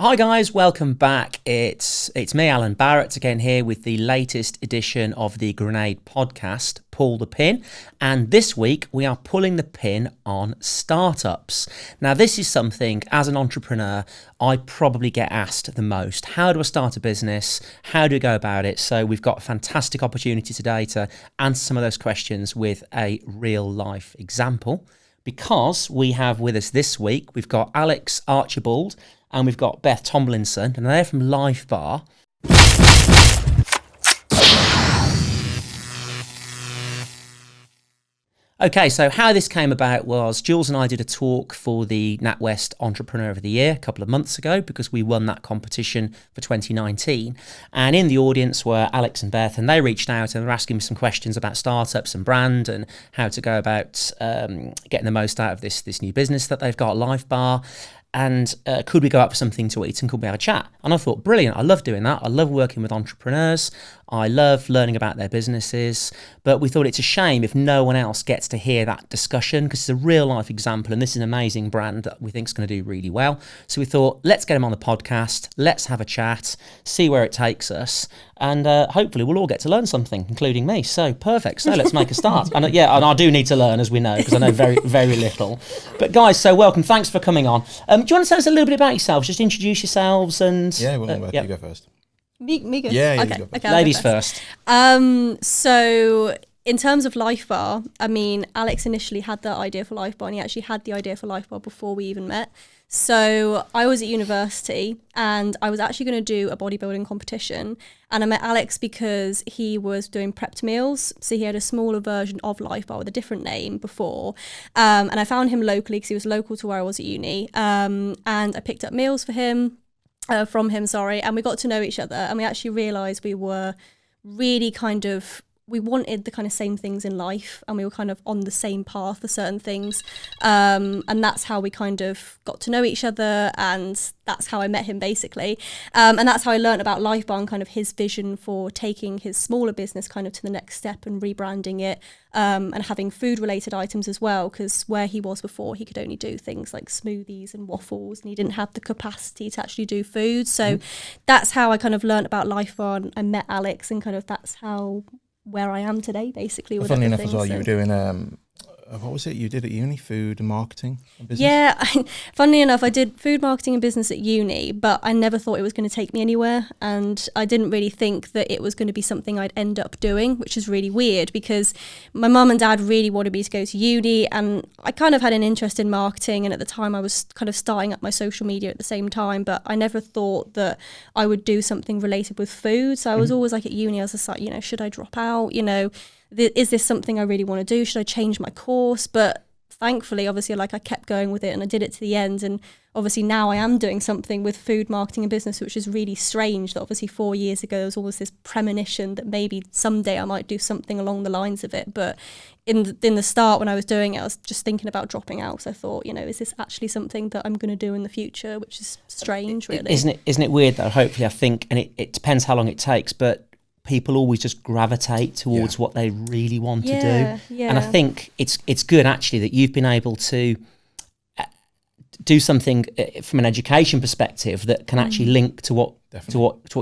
Hi guys, welcome back. It's me, Alan Barratt, again here with the latest edition of the Grenade podcast, Pull the Pin. And this week we are pulling the pin on startups. Now this is something, as an entrepreneur, I probably get asked the most. How do I start a business? How do I go about it? So we've got a fantastic opportunity today to answer some of those questions with a real life example. Because we have with us this week, we've got Alex Archibald and we've got Beth Tomlinson, and they're from Lifebar. Okay, so how this came about was Jules and I did a talk for the NatWest Entrepreneur of the Year a couple of months ago because we won that competition for 2019. And in the audience were Alex and Beth, and they reached out and were asking me some questions about startups and brand and how to go about getting the most out of this new business that they've got, Lifebar. And could we go out for something to eat and could we have a chat? And I thought, brilliant, I love doing that. I love working with entrepreneurs. I love learning about their businesses. But we thought it's a shame if no one else gets to hear that discussion because it's a real life example and this is an amazing brand that we think is going to do really well. So we thought, let's get them on the podcast. Let's have a chat, see where it takes us. And hopefully we'll all get to learn something, including me. So perfect. So let's make a start. And and I do need to learn, as we know, because I know very, very little. But guys, so welcome. Thanks for coming on. Do you want to tell us a little bit about yourselves? Just introduce yourselves and... Yeah, you go first. Me go? Yeah, okay. you go first. Okay, ladies first. So in terms of Lifebar, I mean, Alex initially had the idea for Lifebar and he actually had the idea for Lifebar before we even met. So I was at university and I was actually going to do a bodybuilding competition, and I met Alex because he was doing prepped meals. So he had a smaller version of Lifebar with a different name before. And I found him locally because he was local to where I was at uni. And I picked up meals for him. From him, and we got to know each other and we actually realised we were really we wanted the kind of same things in life and we were kind of on the same path for certain things, and that's how we kind of got to know each other, and that's how I met him basically, and that's how I learned about Lifebar and kind of his vision for taking his smaller business kind of to the next step and rebranding it, and having food related items as well, because where he was before he could only do things like smoothies and waffles and he didn't have the capacity to actually do food. So that's how I kind of learned about Lifebar and I met Alex, and kind of that's how where I am today, basically. With Funnily enough as well, you were doing, what was it you did at uni? Food and marketing and business? Yeah, funnily enough, I did food marketing and business at uni, but I never thought it was going to take me anywhere. And I didn't really think that it was going to be something I'd end up doing, which is really weird because my mum and dad really wanted me to go to uni. And I kind of had an interest in marketing. And at the time I was kind of starting up my social media at the same time, but I never thought that I would do something related with food. So I was always like at uni, I was just like, should I drop out? Is this something I really want to do? Should I change my course? But thankfully, obviously, I kept going with it and I did it to the end. And obviously now I am doing something with food marketing and business, which is really strange that obviously 4 years ago, there was always this premonition that maybe someday I might do something along the lines of it. But in the start, when I was doing it, I was just thinking about dropping out. So I thought, is this actually something that I'm going to do in the future, which is strange, really. Isn't it weird though? Hopefully, I think, and it depends how long it takes, but people always just gravitate towards what they really want to do. Yeah. And I think it's good actually that you've been able to do something from an education perspective that can actually link to what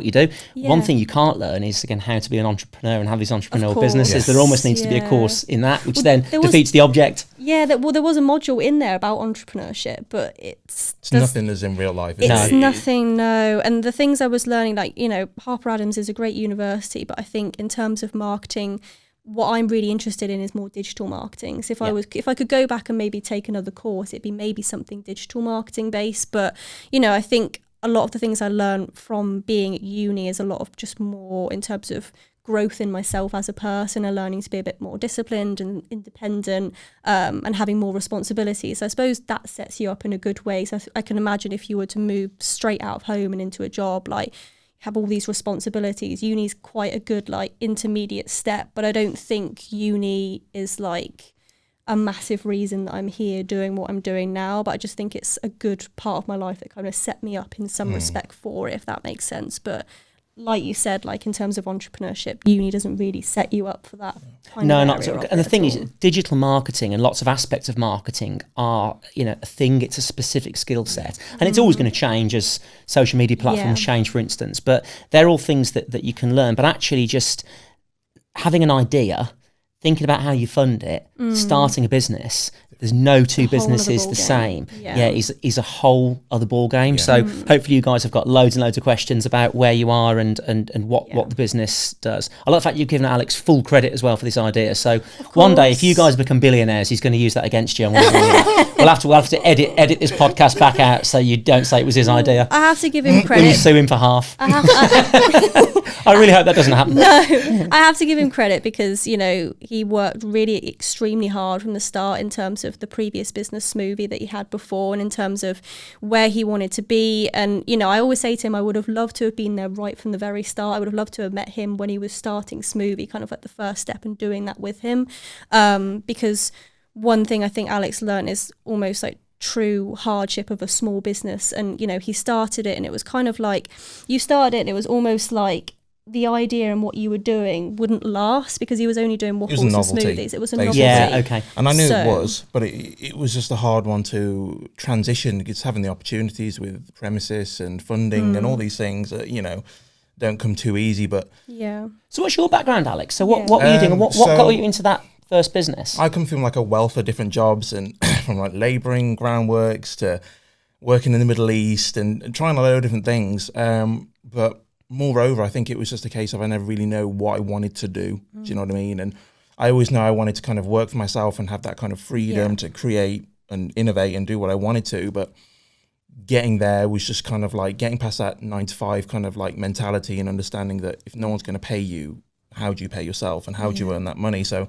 you do. One thing you can't learn is, again, how to be an entrepreneur and have these entrepreneurial businesses. Yes. There almost needs to be a course in that, which then defeats the object. Yeah, there was a module in there about entrepreneurship, but it's nothing as in real life. It's nothing, no. And the things I was learning, Harper Adams is a great university, but I think in terms of marketing, what I'm really interested in is more digital marketing. So if I could go back and maybe take another course, it'd be maybe something digital marketing based. But, I think a lot of the things I learned from being at uni is a lot of just more in terms of growth in myself as a person and learning to be a bit more disciplined and independent, and having more responsibilities. So I suppose that sets you up in a good way. So I can imagine if you were to move straight out of home and into a job, have all these responsibilities, uni's quite a good intermediate step, but I don't think uni is a massive reason that I'm here doing what I'm doing now, but I just think it's a good part of my life that kind of set me up in some respect for it, if that makes sense. But like you said, like in terms of entrepreneurship, uni doesn't really set you up for that kind No, of not area at all. of And it the thing at is, all. digital marketing and lots of aspects of marketing are, a thing. It's a specific skill set, and it's always going to change as social media platforms change, for instance. But they're all things that you can learn. But actually, just having an idea, thinking about how you fund it, starting a business. There's no two businesses the same. Is a whole other ball game. Yeah. So hopefully you guys have got loads and loads of questions about where you are and what the business does. I like the fact you've given Alex full credit as well for this idea. So one day, if you guys become billionaires, he's going to use that against you. We'll have to edit this podcast back out so you don't say it was his idea. I have to give him Will you credit. sue him for half? I really hope that doesn't happen. No, I have to give him credit because, he worked really extremely hard from the start in terms of the previous business Smoothie that he had before and in terms of where he wanted to be. And, I always say to him, I would have loved to have been there right from the very start. I would have loved to have met him when he was starting Smoothie, kind of like the first step and doing that with him. Because one thing I think Alex learned is almost like true hardship of a small business. And, he started it and it was kind of like, you started it and it was almost like the idea and what you were doing wouldn't last because he was only doing waffles and smoothies. It was a novelty. Yeah, okay. And I knew it was, but it was just a hard one to transition. It's having the opportunities with premises and funding and all these things that, don't come too easy. But yeah. So what's your background, Alex? So what were you doing and what got you into that first business? I come from like a wealth of different jobs and from like labouring, groundworks to working in the Middle East and trying a load of different things. But moreover, I think it was just a case of I never really know what I wanted to do. Do you know what I mean? And I always know I wanted to kind of work for myself and have that kind of freedom to create and innovate and do what I wanted to. But getting there was just kind of like getting past that 9 to 5 kind of like mentality and understanding that if no one's going to pay you, how do you pay yourself and how do you earn that money? So,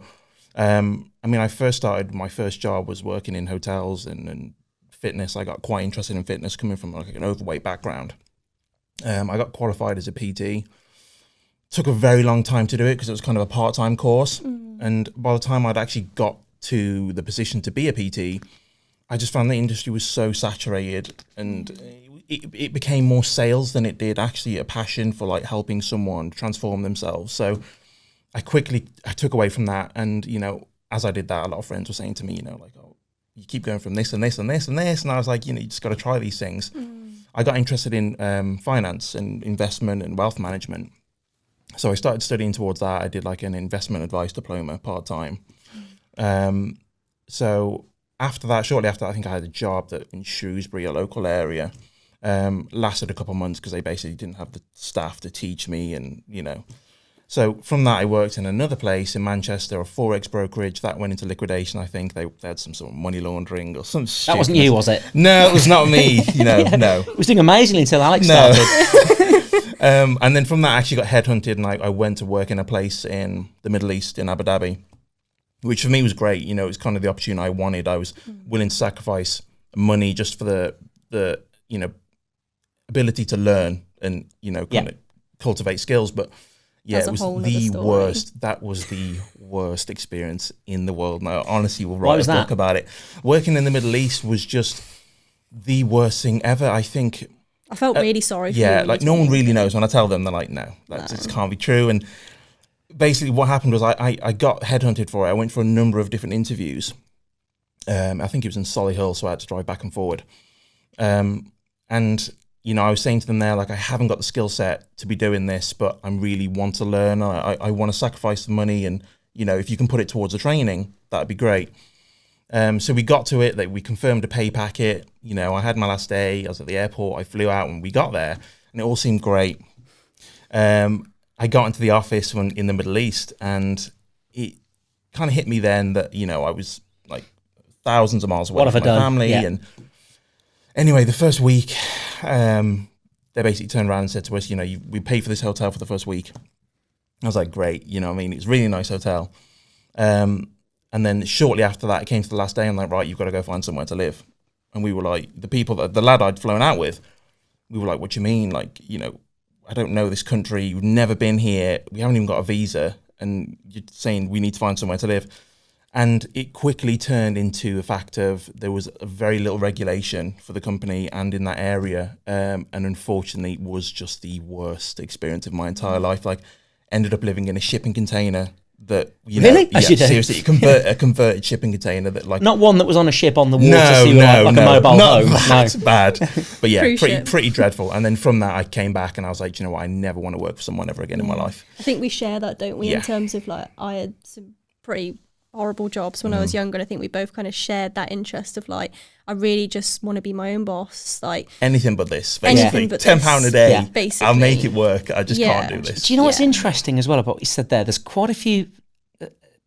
I first started, my first job was working in hotels and fitness. I got quite interested in fitness coming from like an overweight background. I got qualified as a PT. Took a very long time to do it because it was kind of a part-time course. And by the time I'd actually got to the position to be a PT, I just found the industry was so saturated and it became more sales than it did actually a passion for like helping someone transform themselves. So I took away from that. And, as I did that, a lot of friends were saying to me, like, oh, you keep going from this and this and this and this. And I was like, you just got to try these things. I got interested in finance and investment and wealth management. So I started studying towards that. I did like an investment advice diploma part-time. So after that, shortly after that, I think I had a job in Shrewsbury, a local area. Lasted a couple of months because they basically didn't have the staff to teach me and, So from that, I worked in another place in Manchester, a Forex brokerage. That went into liquidation, I think. They had some sort of money laundering or some shit. That wasn't you, was it? No, it was not me. No. It was doing amazingly until Alex started. And then from that, I actually got headhunted and I went to work in a place in the Middle East, in Abu Dhabi, which for me was great. It was kind of the opportunity I wanted. I was willing to sacrifice money just for the ability to learn and, kind of cultivate skills. But yeah, it was the worst. That was the worst experience in the world. And I honestly will write a book about it. Working in the Middle East was just the worst thing ever. I think I felt really sorry for you. Yeah, like no one really knows. When I tell them, they're like, no, this can't be true. And basically what happened was I got headhunted for it. I went for a number of different interviews. I think it was in Solihull, so I had to drive back and forward. And I was saying to them there, like, I haven't got the skill set to be doing this, but I really want to learn. I want to sacrifice the money. And, if you can put it towards the training, that'd be great. So we got to it, that we confirmed a pay packet. I had my last day. I was at the airport. I flew out and we got there and it all seemed great. I got into the office in the Middle East and it kind of hit me then that, I was like thousands of miles away from my family. Yeah. And anyway, the first week, they basically turned around and said to us, we pay for this hotel for the first week. I was like, great. It's a really nice hotel. And then shortly after that, it came to the last day. I'm like, right, you've got to go find somewhere to live. And we were like, the lad I'd flown out with, we were like, what do you mean? Like, I don't know this country. We've never been here. We haven't even got a visa. And you're saying we need to find somewhere to live. And it quickly turned into a fact of there was a very little regulation for the company and in that area. And unfortunately, it was just the worst experience of my entire life. Like, ended up living in a shipping container that, Really? yeah, seriously, a converted shipping container that, like, Not one that was on a ship on the water, no, so you were like a mobile not home. That's bad. But yeah, Cruise ship. pretty dreadful. And then from that, I came back and I was like, you know what? I never want to work for someone ever again in my life. I think we share that, don't we? Yeah. In terms of like, I had some pretty horrible jobs when I was younger, and I think we both kind of shared that interest of like, I really just want to be my own boss. Like Anything but this, Anything basically. but £10 this. a day, Yeah. Basically. I'll make it work. I just can't do this. Do you know what's Yeah. interesting as well about what you said there? There's quite a few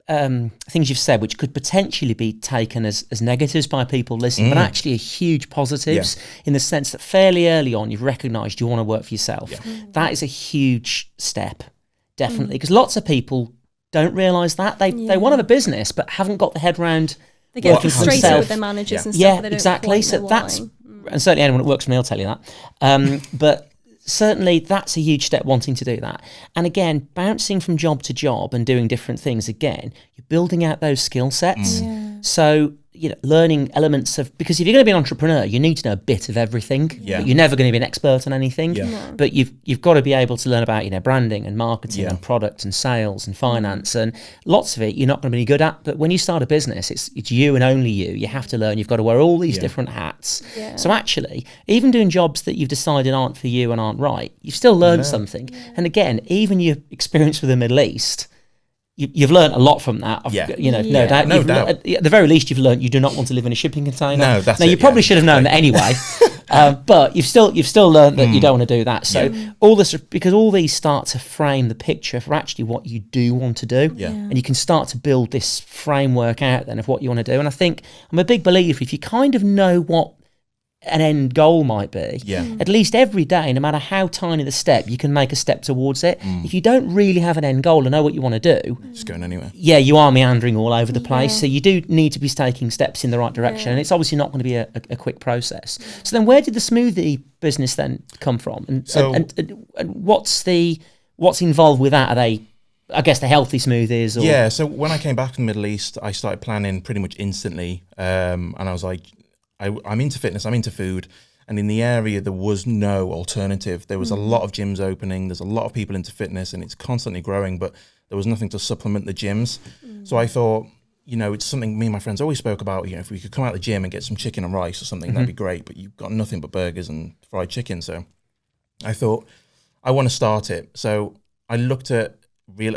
things you've said which could potentially be taken as negatives by people listening, but actually are huge positives in the sense that fairly early on you've recognised you want to work for yourself. That is a huge step, definitely, because lots of people don't realise that. They want to have a business but haven't got the head round. They get working for frustrated themselves. with their managers and stuff. Yeah, but they don't exactly. quite So know that's, why. and certainly anyone that works for me will tell you that. But certainly that's a huge step, wanting to do that. And again, bouncing from job to job and doing different things, again, you're building out those skill sets. So, learning elements of, because if you're going to be an entrepreneur, you need to know a bit of everything. Yeah. But you're never going to be an expert on anything. Yeah. No. But you've got to be able to learn about, branding and marketing and product and sales and finance, and lots of it you're not going to be good at. But when you start a business, it's you and only you. You have to learn. You've got to wear all these different hats. Yeah. So actually, even doing jobs that you've decided aren't for you and aren't right, you've still learned something. And again, even your experience with the Middle East, you've learned a lot from that. No doubt. No doubt. At the very least, you've learned you do not want to live in a shipping container. No, that's now, it, you probably should have known that anyway, but you've still learned that you don't want to do that. So all this, because all these start to frame the picture for actually what you do want to do, and you can start to build this framework out then of what you want to do. And I think I'm a big believer, if you kind of know what an end goal might be, at least every day, no matter how tiny the step, you can make a step towards it. If you don't really have an end goal and know what you want to do, Just going anywhere. you are meandering all over the place. So you do need to be taking steps in the right direction, and it's obviously not going to be a quick process. So then where did the smoothie business then come from, and what's involved with that? Are they, I guess, the healthy smoothies? Or? Yeah, so when I came back from the Middle East, I started planning pretty much instantly, and I was like, I'm into fitness, I'm into food, and in the area there was no alternative. There was a lot of gyms opening, there's a lot of people into fitness, and it's constantly growing, but there was nothing to supplement the gyms. So I thought, it's something me and my friends always spoke about, if we could come out of the gym and get some chicken and rice or something, that'd be great, but you've got nothing but burgers and fried chicken. So I thought, I want to start it. So I looked at real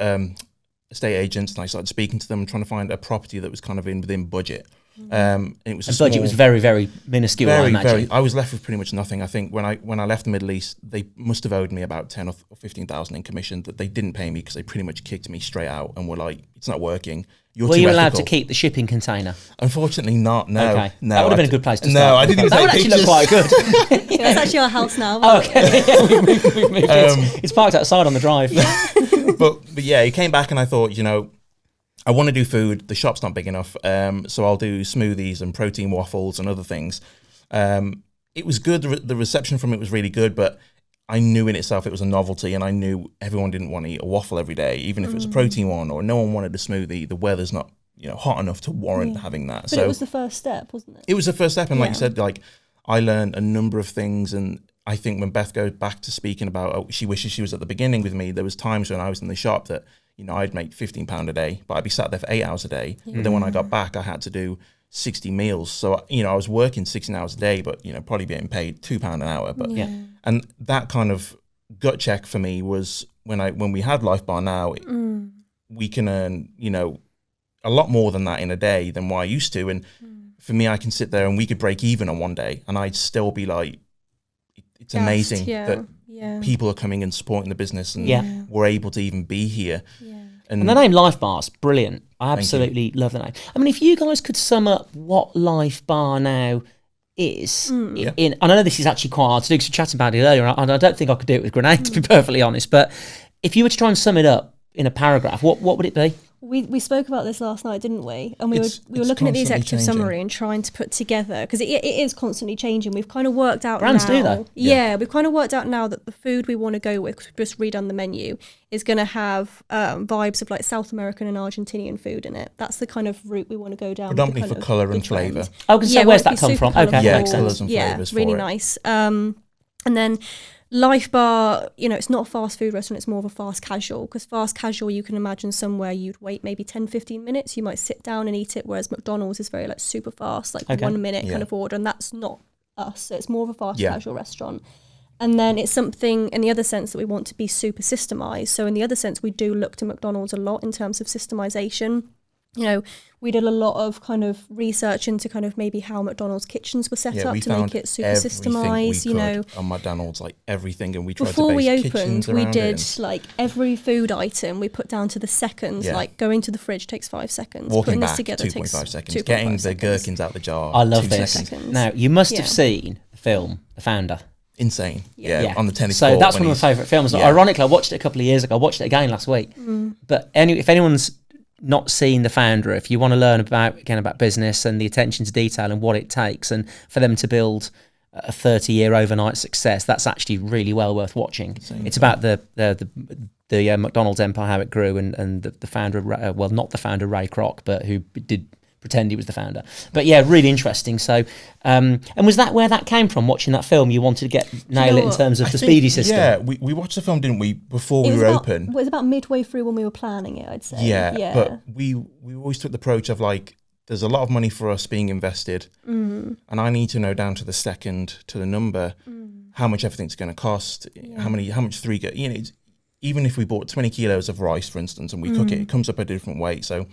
estate agents, and I started speaking to them, trying to find a property that was kind of within budget. It was The budget was very, very minuscule. I imagine. I was left with pretty much nothing. I think when I left the Middle East, they must have owed me about 10 or 15,000 in commission that they didn't pay me, because they pretty much kicked me straight out and were like, "It's not working. You're Were too you allowed ethical." to keep the shipping container? Unfortunately, not. No, Okay. no. That would have been a good place to start. No, I didn't even That would take actually look pictures. quite good. That's actually our house now. Oh, okay. We've moved it. It's parked outside on the drive. but yeah, he came back, and I thought, I want to do food. The shop's not big enough, so I'll do smoothies and protein waffles and other things. It was good. The reception from it was really good, but I knew in itself it was a novelty, and I knew everyone didn't want to eat a waffle every day, even if it was a protein one, or no one wanted a smoothie. The weather's not hot enough to warrant having that. But So it was the first step, wasn't it? it was the first step, and like you said, like I learned a number of things, and I think when Beth goes back to speaking about, she wishes she was at the beginning with me. There was times when I was in the shop that I'd make £15 a day, but I'd be sat there for 8 hours a day. But then when I got back, I had to do 60 meals. So I was working 16 hours a day, but probably getting paid £2 an hour. But and that kind of gut check for me was when we had Lifebar now, we can earn a lot more than that in a day than what I used to. And for me, I can sit there and we could break even on one day, and I'd still be like, it's amazing that people are coming and supporting the business, and we're able to even be here. And the name Lifebar is brilliant. I absolutely love the name. I mean, if you guys could sum up what Lifebar now is, and I know this is actually quite hard to do because we chatted about it earlier, and I don't think I could do it with Grenade, to be perfectly honest, but if you were to try and sum it up in a paragraph, what would it be? We spoke about this last night, didn't we? And we were It's looking at the constantly executive changing. summary and trying to put together, because it is constantly changing. We've kind of worked out Brands now. do though. Yeah, we've kind of worked out now that the food we want to go with, 'cause we've just redone the menu, is going to have vibes of like South American and Argentinian food in it. That's the kind of route we want to go down. with the Predominantly kind for of colour the and trend. flavour. I was going to say, we where's want that to be come super from? Okay, Yeah, makes colours sense. and Yeah, flavours really for it. nice. And then Lifebar, you know, it's not a fast food restaurant, it's more of a fast casual, because fast casual, you can imagine somewhere you'd wait maybe 10, 15 minutes, you might sit down and eat it, whereas McDonald's is very like super fast, like Okay. 1 minute Yeah. kind of order, and that's not us. So it's more of a fast Yeah. casual restaurant. And then it's something in the other sense that we want to be super systemized. So in the other sense, we do look to McDonald's a lot in terms of systemization. You know, we did a lot of kind of research into kind of maybe how McDonald's kitchens were set Yeah, up we to found make it super everything systemized, we you could know. on McDonald's, like everything, and we tried Before to we base opened, kitchens we around did it. like every food item we put down to the seconds. Yeah. Like going to the fridge takes 5 seconds. Walking Putting back, this together 2.5 takes seconds. 2.5 Getting the seconds. gherkins out the jar. I love 2 this. seconds. Now, you must Yeah. have seen the film, The Founder. Insane. Yeah. Yeah. On the tennis So court. that's when one of he's- my favourite films. Yeah. Ironically, I watched it a couple of years ago. I watched it again last week. But if anyone's not seen The Founder, if you want to learn about business and the attention to detail and what it takes, and for them to build a 30-year overnight success, that's actually really well worth watching. It's about the McDonald's empire, how it grew, and the founder, well, not the founder Ray Kroc, but who did pretend he was the founder. But yeah, really interesting. So, and was that where that came from? Watching that film, you wanted to nail know it in what? terms of I the think- speedy system. Yeah, we watched the film, didn't we, before It we was were about, open? It was about midway through when we were planning it, I'd say. Yeah, but we always took the approach of like, there's a lot of money for us being invested, and I need to know down to the second, to the number, how much everything's going to cost, how much three get. You know, even if we bought 20 kilos of rice, for instance, and we cook it, it comes up a different weight. So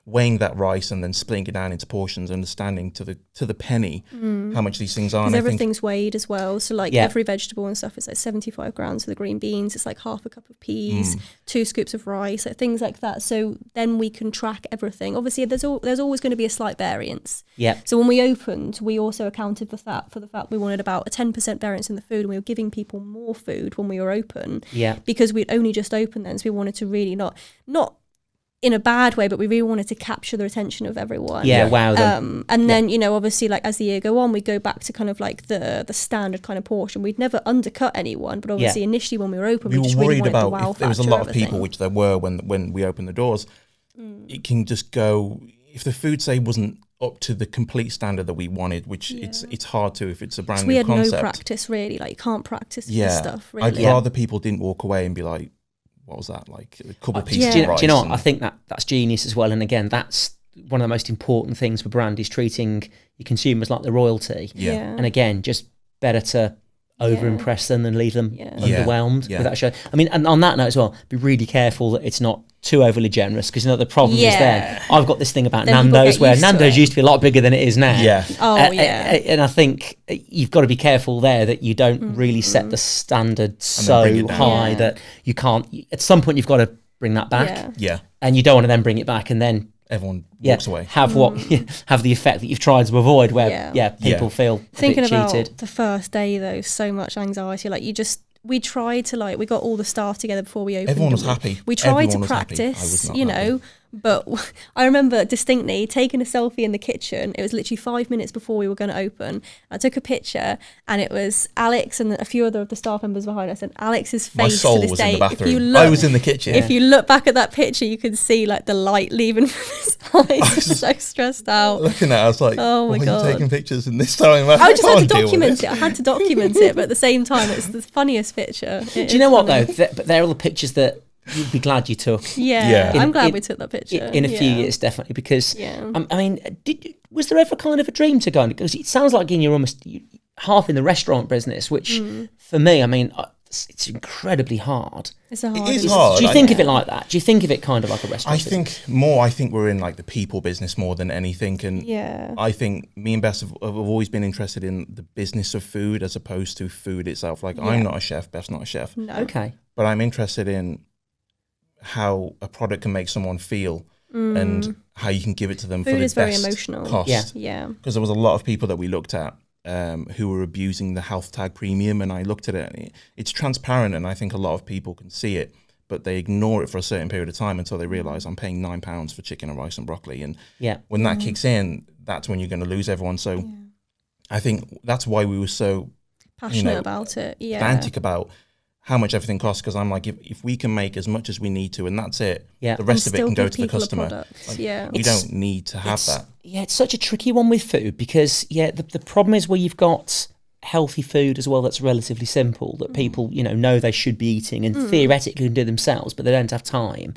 weighing that rice and then splitting it down into portions, understanding to the penny how much these things are. Because And I think everything's weighed as well. So like Yeah. every vegetable and stuff is like 75 grams for the green beans. It's like half a cup of peas, 2 scoops of rice, like things like that. So then we can track everything. Obviously, there's always going to be a slight variance. Yeah. So when we opened, we also accounted for the fact we wanted about a 10% variance in the food, and we were giving people more food when we were open. Yeah. Because we'd only just opened then, so we wanted to really not in a bad way, but we really wanted to capture the attention of everyone. Yeah, wow them. And then, you know, obviously, like as the year go on, we go back to kind of like the standard kind of portion. We'd never undercut anyone, but obviously initially when we were open, we we just were really worried wanted the about wow if there was a factor lot of of people, everything. which there were when we opened the doors, it can just go, if the food, say, wasn't up to the complete standard that we wanted, which it's hard to if it's a brand So new we had concept. no practice really, like you can't practice this Yeah, stuff really. I'd rather people didn't walk away and be like, what was that, like a couple pieces yeah. Do of rice. you know what? and- I think that's genius as well. And again, that's one of the most important things for brand is treating your consumers like the royalty. Yeah. And again, just better to over impress them than leave them underwhelmed Yeah. with that show. I mean, and on that note as well, be really careful that it's not too overly generous, because you know the problem is then I've got this thing about Then people Nando's get where used to Nando's it. used to be a lot bigger than it is now. Yeah. And I think you've got to be careful there that you don't really set the standard bring so it down. high Yeah. that you can't. At some point, you've got to bring that back, Yeah, and you don't want to then bring it back and then everyone walks away. have have the effect that you've tried to avoid, where people Yeah. feel Thinking a bit about cheated. the first day though, so much anxiety. Like we tried to we got all the staff together before we opened. Everyone was and happy. We tried Everyone to was happy. I was practice, not you happy. know, but I remember distinctly taking a selfie in the kitchen. It was literally 5 minutes before we were going to open. I took a picture, and it was Alex and a few other of the staff members behind us, and Alex's face My soul to this was day. in the If you bathroom. look, I was in the kitchen. If you look back at that picture, you can see like the light leaving from his eyes. He was so stressed out. Looking at it, I was like, Oh my why God. are you taking pictures in this time? I just had to can't deal with document it. I had to document it, but at the same time, it's the funniest picture. Do you know what though? But they're all the pictures that you'd be glad you took. Yeah, Yeah. I'm glad In- we took that picture. In a few Yeah. years, definitely, because Yeah. I mean, was there ever kind of a dream to go? Because it sounds like you're almost half in the restaurant business, which for me, I mean, it's incredibly hard. It's a hard. It is one. hard. Do you I- think of it like that? Do you think of it kind of like a restaurant? I think we're in like the people business more than anything, and Yeah. I think me and Beth have always been interested in the business of food as opposed to food itself. Like I'm not a chef, Beth's not a chef, No. Okay. but I'm interested in how a product can make someone feel and how you can give it to them Food for the is very best emotional. cost. Yeah. Yeah. Because there was a lot of people that we looked at who were abusing the health tag premium, and I looked at it and it's transparent, and I think a lot of people can see it, but they ignore it for a certain period of time until they realise I'm paying £9 for chicken and rice and broccoli. And when that kicks in, that's when you're going to lose everyone. So I think that's why we were so passionate about it. Pedantic about how much everything costs, because I'm like, if we can make as much as we need to and that's it, the rest of it can go to the customer. We don't need to have that. Yeah, it's such a tricky one with food, because the problem is where you've got healthy food as well that's relatively simple, that people know they should be eating and theoretically can do themselves, but they don't have time.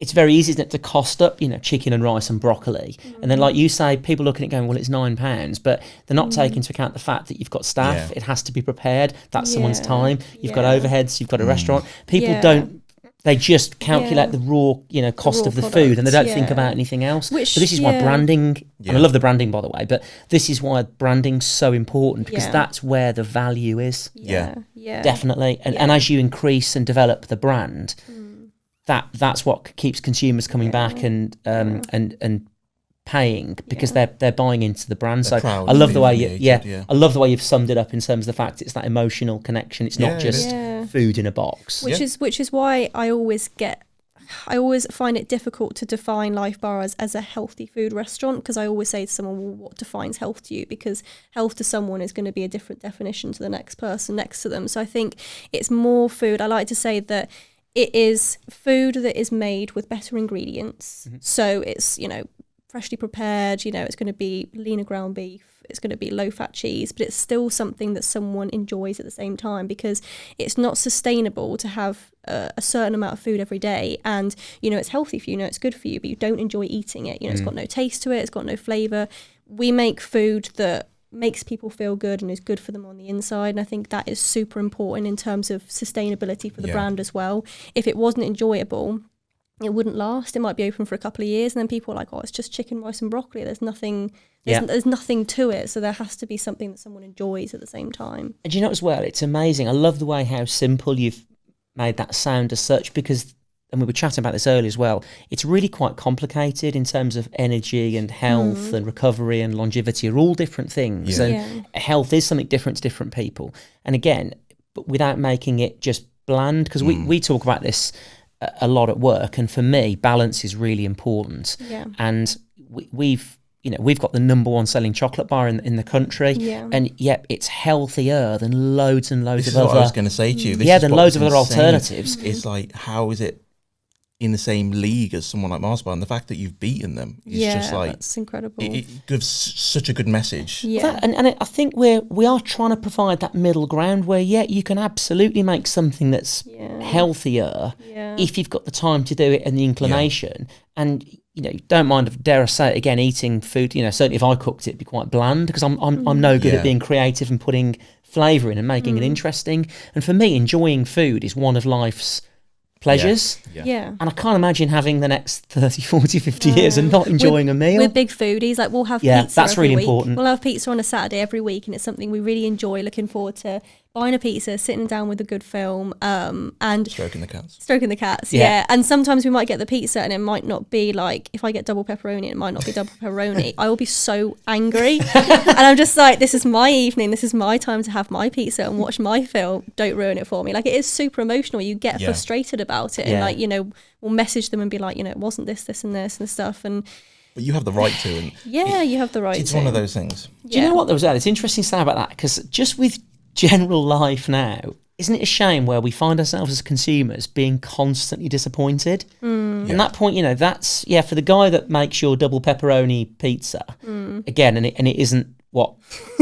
It's very easy, isn't it, to cost up chicken and rice and broccoli, and then like you say, people looking at it going, well, it's £9, but they're not taking into account the fact that you've got staff, it has to be prepared, that's someone's time, you've got overheads, you've got a restaurant. People don't, they just calculate the raw cost of the food, and they don't think about anything else. So this is why branding, and I love the branding, by the way, but this is why branding's so important, because that's where the value is. Definitely. And as you increase and develop the brand, that's what keeps consumers coming back and paying, because they're buying into the brand. So I love the way I love the way you've summed it up in terms of the fact it's that emotional connection. It's not just food in a box. Which is why I always find it difficult to define Lifebar as a healthy food restaurant, because I always say to someone, well, what defines health to you? Because health to someone is going to be a different definition to the next person next to them. So I think it's more food. I like to say that it is food that is made with better ingredients. So it's, freshly prepared, it's going to be leaner ground beef, it's going to be low fat cheese, but it's still something that someone enjoys at the same time, because it's not sustainable to have a certain amount of food every day. And, it's healthy for you, it's good for you, but you don't enjoy eating it. It's got no taste to it, it's got no flavour. We make food that makes people feel good and is good for them on the inside, and I think that is super important in terms of sustainability for the brand as well. If it wasn't enjoyable, it wouldn't last. It might be open for a couple of years and then people are like, oh, it's just chicken, rice and broccoli, there's nothing to it. So there has to be something that someone enjoys at the same time. And as well, it's amazing, I love the way how simple you've made that sound as such, because, and we were chatting about this earlier as well, it's really quite complicated in terms of energy and health and recovery and longevity are all different things. And health is something different to different people. And again, but without making it just bland, because we talk about this a lot at work, and for me, balance is really important. And we've got the #1 selling chocolate bar in the country, and it's healthier than loads and loads of other. What I was going to say to you. Than loads of other alternatives. It's like, how is it in the same league as someone like Mars Bar? And the fact that you've beaten them is just like, that's incredible. It gives such a good message. And I think we are trying to provide that middle ground where you can absolutely make something that's healthier if you've got the time to do it and the inclination. And don't mind, dare I say it again, eating food, certainly if I cooked it, it'd be quite bland, because I'm no good at being creative and putting flavour in and making it interesting. And for me, enjoying food is one of life's pleasures. And I can't imagine having the next 30, 40, 50 years and not enjoying a meal. We're big foodies. Like, we'll have pizza that's every really week. important. We'll have pizza on a Saturday every week, and it's something we really enjoy, looking forward to buying a pizza, sitting down with a good film, and stroking the cats. And sometimes we might get the pizza and it might not be like, if I get double pepperoni, it might not be double pepperoni. I will be so angry. And I'm just like, this is my evening, this is my time to have my pizza and watch my film, don't ruin it for me. Like, it is super emotional. You get frustrated about it, and like, we'll message them and be like, it wasn't this and this and stuff, and but you have the right to. And you have the right it's to. one of those things. Do you know what there was? It's interesting to say about that, because just with general life now, isn't it a shame where we find ourselves as consumers being constantly disappointed? And that point, that's for the guy that makes your double pepperoni pizza again, and it isn't what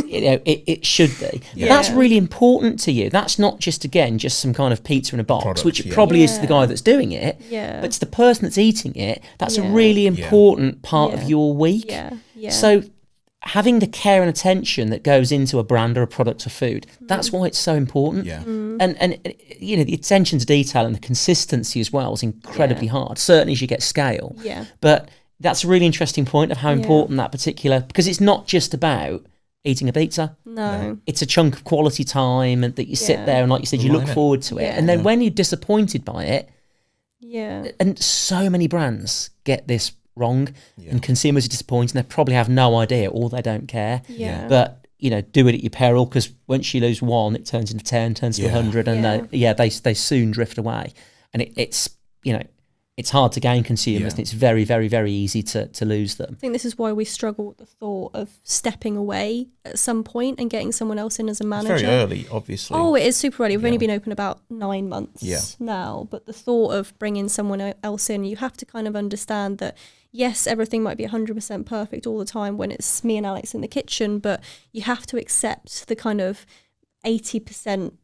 it should be. But that's really important to you. That's not just some kind of pizza in a box, product, which it probably is to the guy that's doing it. But it's the person that's eating it. That's a really important part of your week. So having the care and attention that goes into a brand or a product of food, that's why it's so important. And the attention to detail and the consistency as well is incredibly hard, certainly as you get scale. But that's a really interesting point of how important that particular, because it's not just about eating a pizza. No. It's a chunk of quality time, and that you sit there and, like you said, you look forward to it. And then when you're disappointed by it, and so many brands get this wrong, and consumers are disappointed, and they probably have no idea, or they don't care. But do it at your peril, because once you lose one, it turns into 10, turns to 100, and they soon drift away. and it's it's hard to gain consumers, and it's very, very, very easy to lose them. I think this is why we struggle with the thought of stepping away at some point and getting someone else in as a manager. It's very early, obviously. Oh, it is super early. We've only been open about 9 months Yeah. now, but the thought of bringing someone else in, you have to kind of understand that, yes, everything might be 100% perfect all the time when it's me and Alex in the kitchen, but you have to accept the kind of 80%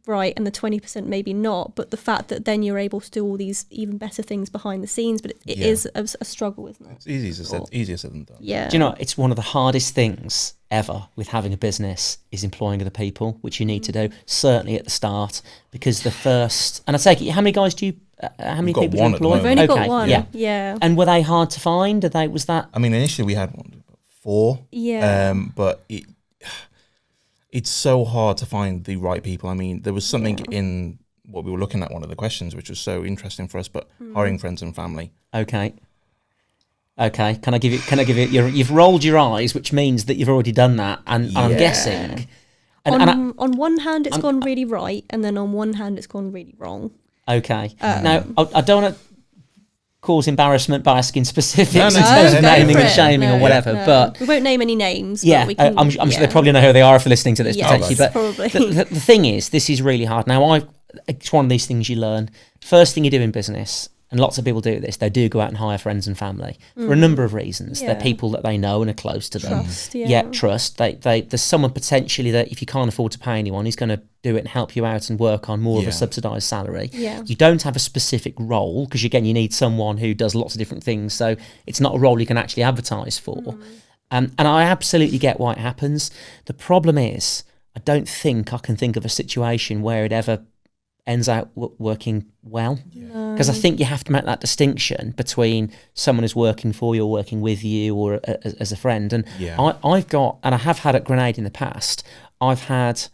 right and the 20% maybe not, but the fact that then you're able to do all these even better things behind the scenes, but it is a struggle, isn't it? It's easier said than done. Yeah. Do you know, it's one of the hardest things ever with having a business is employing other people, which you need to do, certainly at the start, because the first, and I take it, how many guys do you, how many people do you employ? We've only got Okay, one. yeah. Yeah. And were they hard to find? Was that? I mean, initially we had 4. Yeah. But it's so hard to find the right people. I mean, there was something in what we were looking at, one of the questions, which was so interesting for us, but hiring friends and family. Okay. Can I give it, you've rolled your eyes, which means that you've already done that. And I'm guessing. On one hand, it's gone really right, and then on one hand, it's gone really wrong. Okay. Now, I don't want to cause embarrassment by asking specifics in No, terms of go naming for and it. shaming or whatever, but we won't name any names. yeah, but we can, I'm sure they probably know who they are if they're listening to this potentially. But probably. the thing is, this is really hard. Now, it's one of these things you learn. First thing you do in business, and lots of people do this, they do go out and hire friends and family for a number of reasons. They're people that they know and are close to them. Trust. There's someone potentially that if you can't afford to pay anyone, he's going to do it and help you out and work on more of a subsidised salary. Yeah. You don't have a specific role because, again, you need someone who does lots of different things. So it's not a role you can actually advertise for. And I absolutely get why it happens. The problem is, I don't think I can think of a situation where it ever ends out working well, because I think you have to make that distinction between someone who's working for you or working with you or as a friend. And I've got, and I have had at Grenade in the past, I've had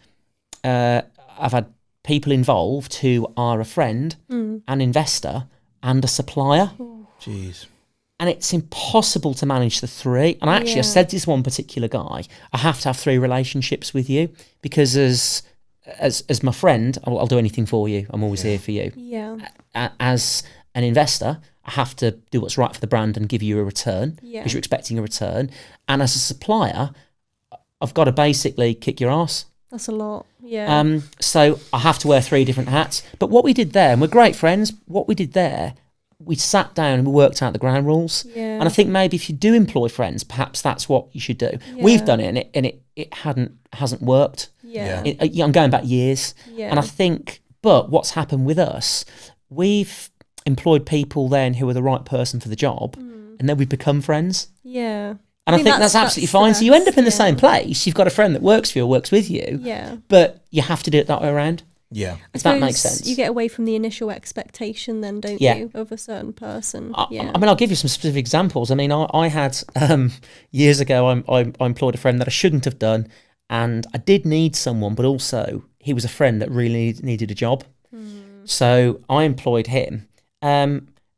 people involved who are a friend, an investor, and a supplier. Jeez. And it's impossible to manage the three. And actually, I said to this one particular guy, I have to have 3 relationships with you, because as my friend, I'll do anything for you. I'm always here for you. Yeah. As an investor, I have to do what's right for the brand and give you a return because you're expecting a return. And as a supplier, I've got to basically kick your ass. That's a lot. Yeah. So I have to wear 3 different hats. But what we did there, and we're great friends, what we did there, we sat down and we worked out the ground rules. Yeah. And I think maybe if you do employ friends, perhaps that's what you should do. Yeah. We've done it, and it hasn't worked. Yeah. I'm going back years. Yeah. And I think, but what's happened with us, we've employed people then who are the right person for the job, and then we've become friends. Yeah. And I think that's absolutely fine. So you end up in the same place. You've got a friend that works for you or works with you. Yeah. But you have to do it that way around. Yeah. If that makes sense. You get away from the initial expectation then, don't you, of a certain person. I mean, I'll give you some specific examples. I mean, I had, years ago, I employed a friend that I shouldn't have done, and I did need someone, but also he was a friend that really needed a job. So I employed him.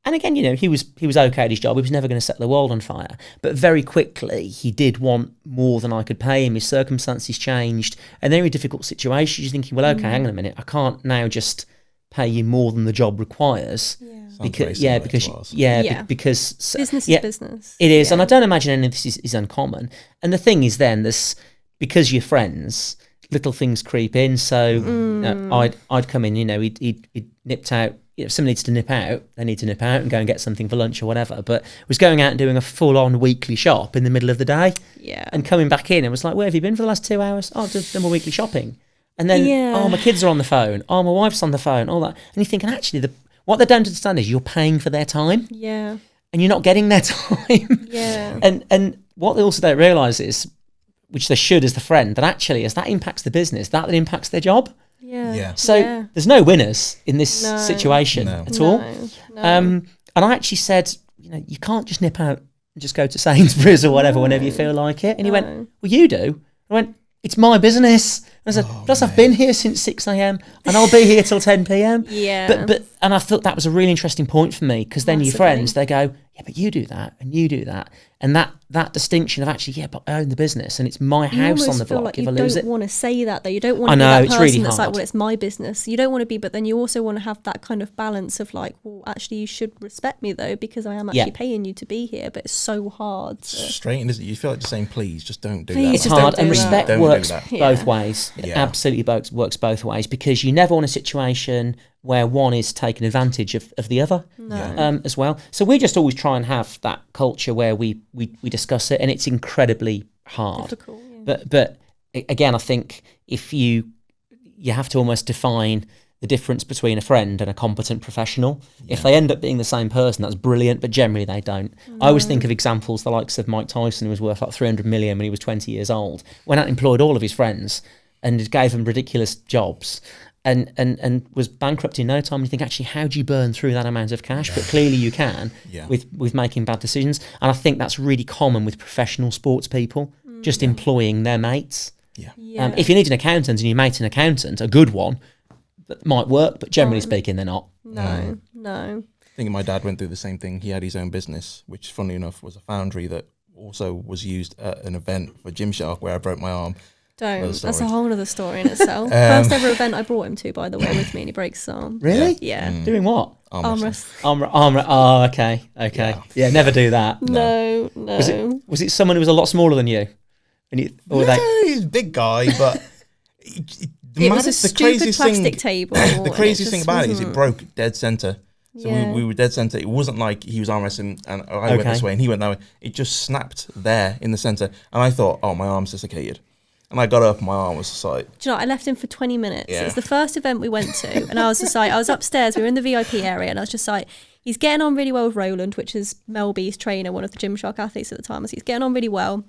And again, he was okay at his job. He was never going to set the world on fire. But very quickly, he did want more than I could pay him. His circumstances changed. And they're in difficult situations. You're thinking, well, okay, hang on a minute. I can't now just pay you more than the job requires. Because business is business. It is. And I don't imagine any of this is uncommon. And the thing is then, because you're friends, little things creep in. So I'd come in, he'd nipped out. If someone needs to nip out, they need to nip out and go and get something for lunch or whatever. But was going out and doing a full-on weekly shop in the middle of the day. Yeah. And coming back in, and was like, where have you been for the last 2 hours? Oh, I've done my weekly shopping. And then, my kids are on the phone. Oh, my wife's on the phone. All that. And you're thinking, actually, what they don't understand is you're paying for their time. Yeah. And you're not getting their time. Yeah. And what they also don't realise is, which they should as the friend, that actually, as that impacts the business, that impacts their job. So there's no winners in this situation at all. And I actually said, you can't just nip out and just go to Sainsbury's or whatever whenever you feel like it. And he went, well, you do. I went, it's my business. I said, plus I've been here since 6 a.m. and I'll be here till 10 p.m. Yeah. But and I thought that was a really interesting point for me, because then your Massively. friends, they go, yeah, but you do that and you do that. And that distinction of actually, yeah, but I own the business and it's my house on the block like if I you lose don't it. want to say that though. You don't want I to be know, that it's person really that's like, hard. well, it's my business. You don't want to be, but then you also want to have that kind of balance of like, well, actually, you should respect me though, because I am actually paying you to be here. But it's so hard. It's frustrating, isn't it? You feel like just saying, please, just don't do Please, that. It's just hard, don't and do that. respect Don't do works that. both ways. It Yeah. absolutely works both ways, because you never want a situation where one is taking advantage of the other as well. So we just always try and have that culture where we discuss it, and it's incredibly hard. Difficult, yeah. But again, I think if you have to almost define the difference between a friend and a competent professional. If they end up being the same person, that's brilliant, but generally they don't. I always think of examples, the likes of Mike Tyson, who was worth like 300 million when he was 20 years old, went out and employed all of his friends and gave them ridiculous jobs and was bankrupt in no time. You think, actually, how do you burn through that amount of cash? But clearly you can with making bad decisions. And I think that's really common with professional sports people, just employing their mates. If you need an accountant and your mate's an accountant, a good one, that might work, but generally speaking, they're not. No. I think my dad went through the same thing. He had his own business, which, funnily enough, was a foundry that also was used at an event for Gymshark where I broke my arm. Don't. That's a whole other story in itself. First ever event I brought him to, by the way, with me, and he breaks his arm. Really? Yeah. Doing what? Arm wrestling. Oh, okay. Yeah, never do that. No. Was it someone who was a lot smaller than you? He's a big guy, but It was a stupid plastic table. The craziest thing about it is it broke dead center. So Yeah. we were dead center. It wasn't like he was arm wrestling and I went this way and he went that way. It just snapped there in the center. And I thought, oh, my arm's dislocated. And I got up and my arm was just like... Do you know, I left him for 20 minutes. Yeah. It was the first event we went to. And I was just like, I was upstairs. We were in the VIP area. And I was just like, he's getting on really well with Roland, which is Mel B's trainer, one of the Gymshark athletes at the time. So he's getting on really well.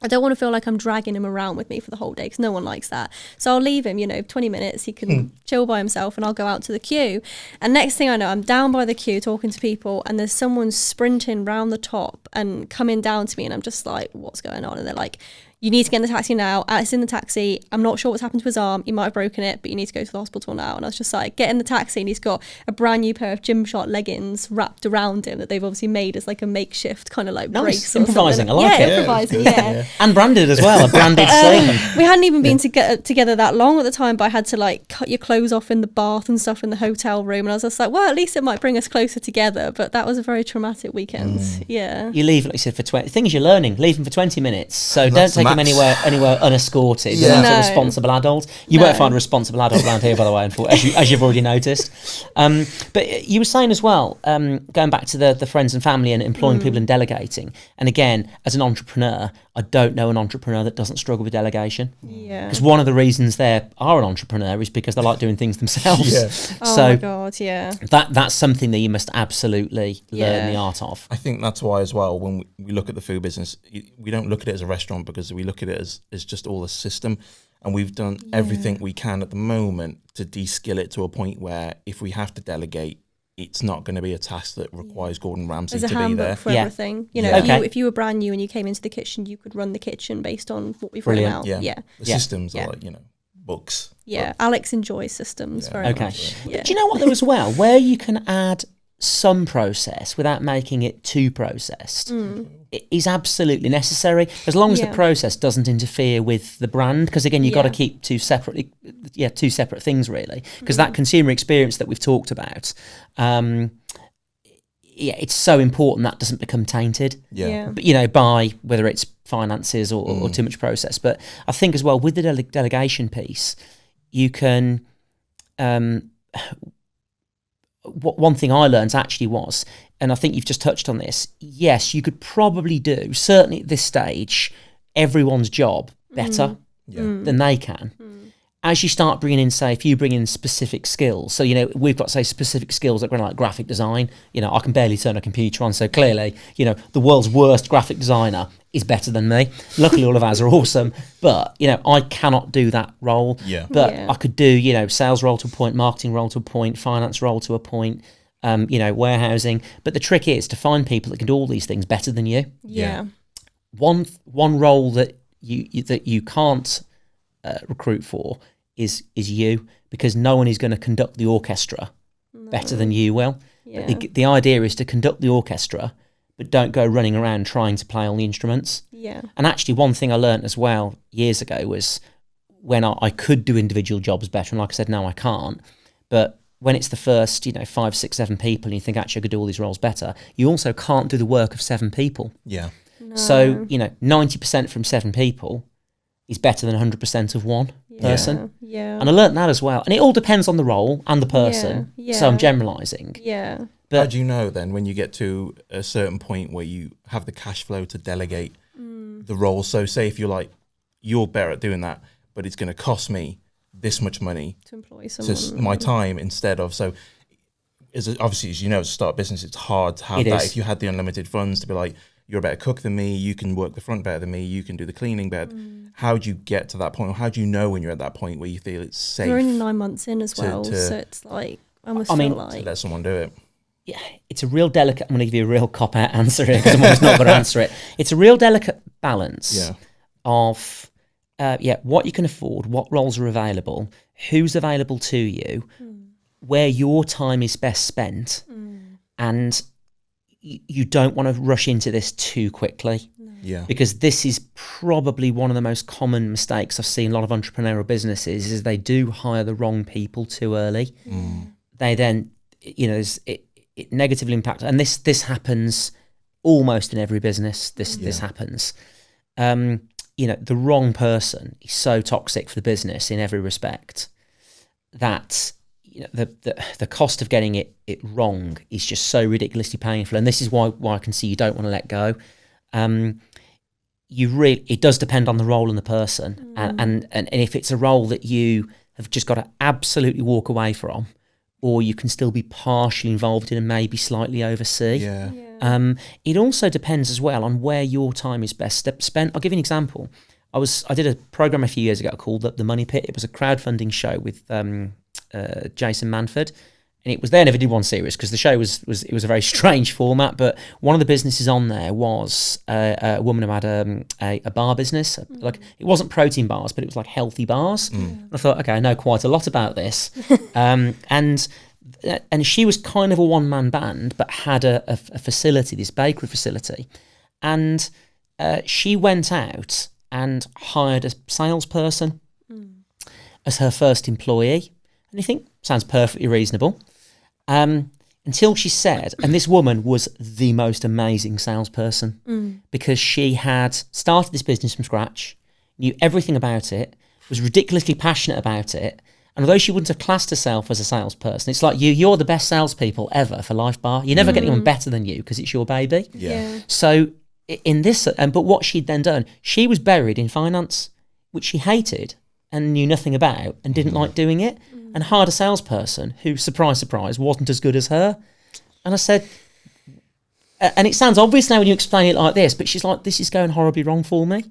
I don't want to feel like I'm dragging him around with me for the whole day, because no one likes that. So I'll leave him, 20 minutes. He can chill by himself and I'll go out to the queue. And next thing I know, I'm down by the queue talking to people and there's someone sprinting round the top and coming down to me. And I'm just like, what's going on? And they're like, you need to get in the taxi now. Alex in the taxi. I'm not sure what's happened to his arm. He might have broken it, but you need to go to the hospital now. And I was just like, get in the taxi. And he's got a brand new pair of Gymshark leggings wrapped around him that they've obviously made as like a makeshift kind of like brace. Improvising. I like it. it. Improvising, yeah. And branded as well, a branded sleeve. We hadn't even been together that long at the time, but I had to like cut your clothes off in the bath and stuff in the hotel room. And I was just like, well, at least it might bring us closer together. But that was a very traumatic weekend. Yeah. You leave, like you said, for 20... Things you're learning, leave them for 20 minutes. So don't take them anywhere unescorted. Yeah. Without a responsible adult. You won't find a responsible adult around here, by the way, as you've already noticed. But you were saying as well, going back to the friends and family and employing people and delegating. And again, as an entrepreneur, I don't know an entrepreneur that doesn't struggle with delegation. Yeah. Because one of the reasons they are an entrepreneur is because they like doing things themselves. Yeah. Oh my God, yeah. That's something that you must absolutely learn the art of. I think that's why as well, when we look at the food business, we don't look at it as a restaurant, because we look at it as just all a system. And we've done everything we can at the moment to de-skill it to a point where if we have to delegate, it's not going to be a task that requires Gordon Ramsay to be there. There's a handbook for everything. If you were brand new and you came into the kitchen, you could run the kitchen based on what we've written out. The systems are like, books. Yeah, Alex enjoys systems very much. Yeah. Do you know what though as well? Where you can add some process without making it too processed it is absolutely necessary, as long as the process doesn't interfere with the brand, because again you've got to keep two separate things really, because that consumer experience that we've talked about, it's so important that doesn't become tainted but by whether it's finances or too much process. But I think as well with the delegation piece, you can one thing I learned actually was, and I think you've just touched on this, yes, you could probably do, certainly at this stage, everyone's job better than they can. As you start bringing in, say, if you bring in specific skills, so, we've got, say, specific skills that are like graphic design, I can barely turn a computer on, so clearly, the world's worst graphic designer is better than me. Luckily, all of ours are awesome, but, I cannot do that role. But I could do, sales role to a point, marketing role to a point, finance role to a point, warehousing. But the trick is to find people that can do all these things better than you. Yeah. One role that you can't recruit for is you, because no one is going to conduct the orchestra better than you will. Yeah. The idea is to conduct the orchestra, but don't go running around trying to play all the instruments. Yeah. And actually, one thing I learned as well years ago was when I could do individual jobs better, and like I said, now I can't. But when it's the first, 5, 6, 7 people, and you think, actually, I could do all these roles better, you also can't do the work of 7 people. Yeah. No. So, 90% from 7 people is better than 100% of one person. Yeah. And I learnt that as well. And it all depends on the role and the person. Yeah. So I'm generalising. Yeah. But how do you know then when you get to a certain point where you have the cash flow to delegate the role? So say if you're better at doing that, but it's going to cost me this much money to employ someone. So my time instead of, so obviously, as you know, to start a business, it's hard to have that. If you had the unlimited funds to be like, you're a better cook than me, you can work the front better than me, you can do the cleaning better. How do you get to that point? Or how do you know when you're at that point where you feel it's safe? We're only 9 months in as well, so it's like, I almost feel like... to let someone do it. Yeah, it's a real delicate... I'm going to give you a real cop-out answer here because I'm almost not going to answer it. It's a real delicate balance of, what you can afford, what roles are available, who's available to you, where your time is best spent, and you don't want to rush into this too quickly. Yeah. Because this is probably one of the most common mistakes I've seen in a lot of entrepreneurial businesses is they do hire the wrong people too early. They then, it negatively impacts. And this happens almost in every business. This happens. The wrong person is so toxic for the business in every respect that the cost of getting it wrong is just so ridiculously painful. And this is why I can see you don't want to let go. It does depend on the role and the person, and if it's a role that you have just got to absolutely walk away from, or you can still be partially involved in and maybe slightly oversee. It also depends as well on where your time is best spent. I'll give you an example. I did a program a few years ago called The Money Pit. It was a crowdfunding show with Jason Manford. And it was, they never did one series because the show was a very strange format. But one of the businesses on there was a woman who had a bar business. Like, it wasn't protein bars, but it was like healthy bars. And I thought, okay, I know quite a lot about this. And she was kind of a one-man band, but had a facility, this bakery facility. And she went out and hired a salesperson as her first employee. And you think, sounds perfectly reasonable. Until she said, and this woman was the most amazing salesperson because she had started this business from scratch, knew everything about it, was ridiculously passionate about it. And although she wouldn't have classed herself as a salesperson, it's like you're the best salespeople ever for Lifebar. You never get anyone better than you because it's your baby. So in this, but what she'd then done, she was buried in finance, which she hated and knew nothing about and didn't like doing it. And hired a salesperson who, surprise, surprise, wasn't as good as her. And I said, and it sounds obvious now when you explain it like this, but she's like, this is going horribly wrong for me.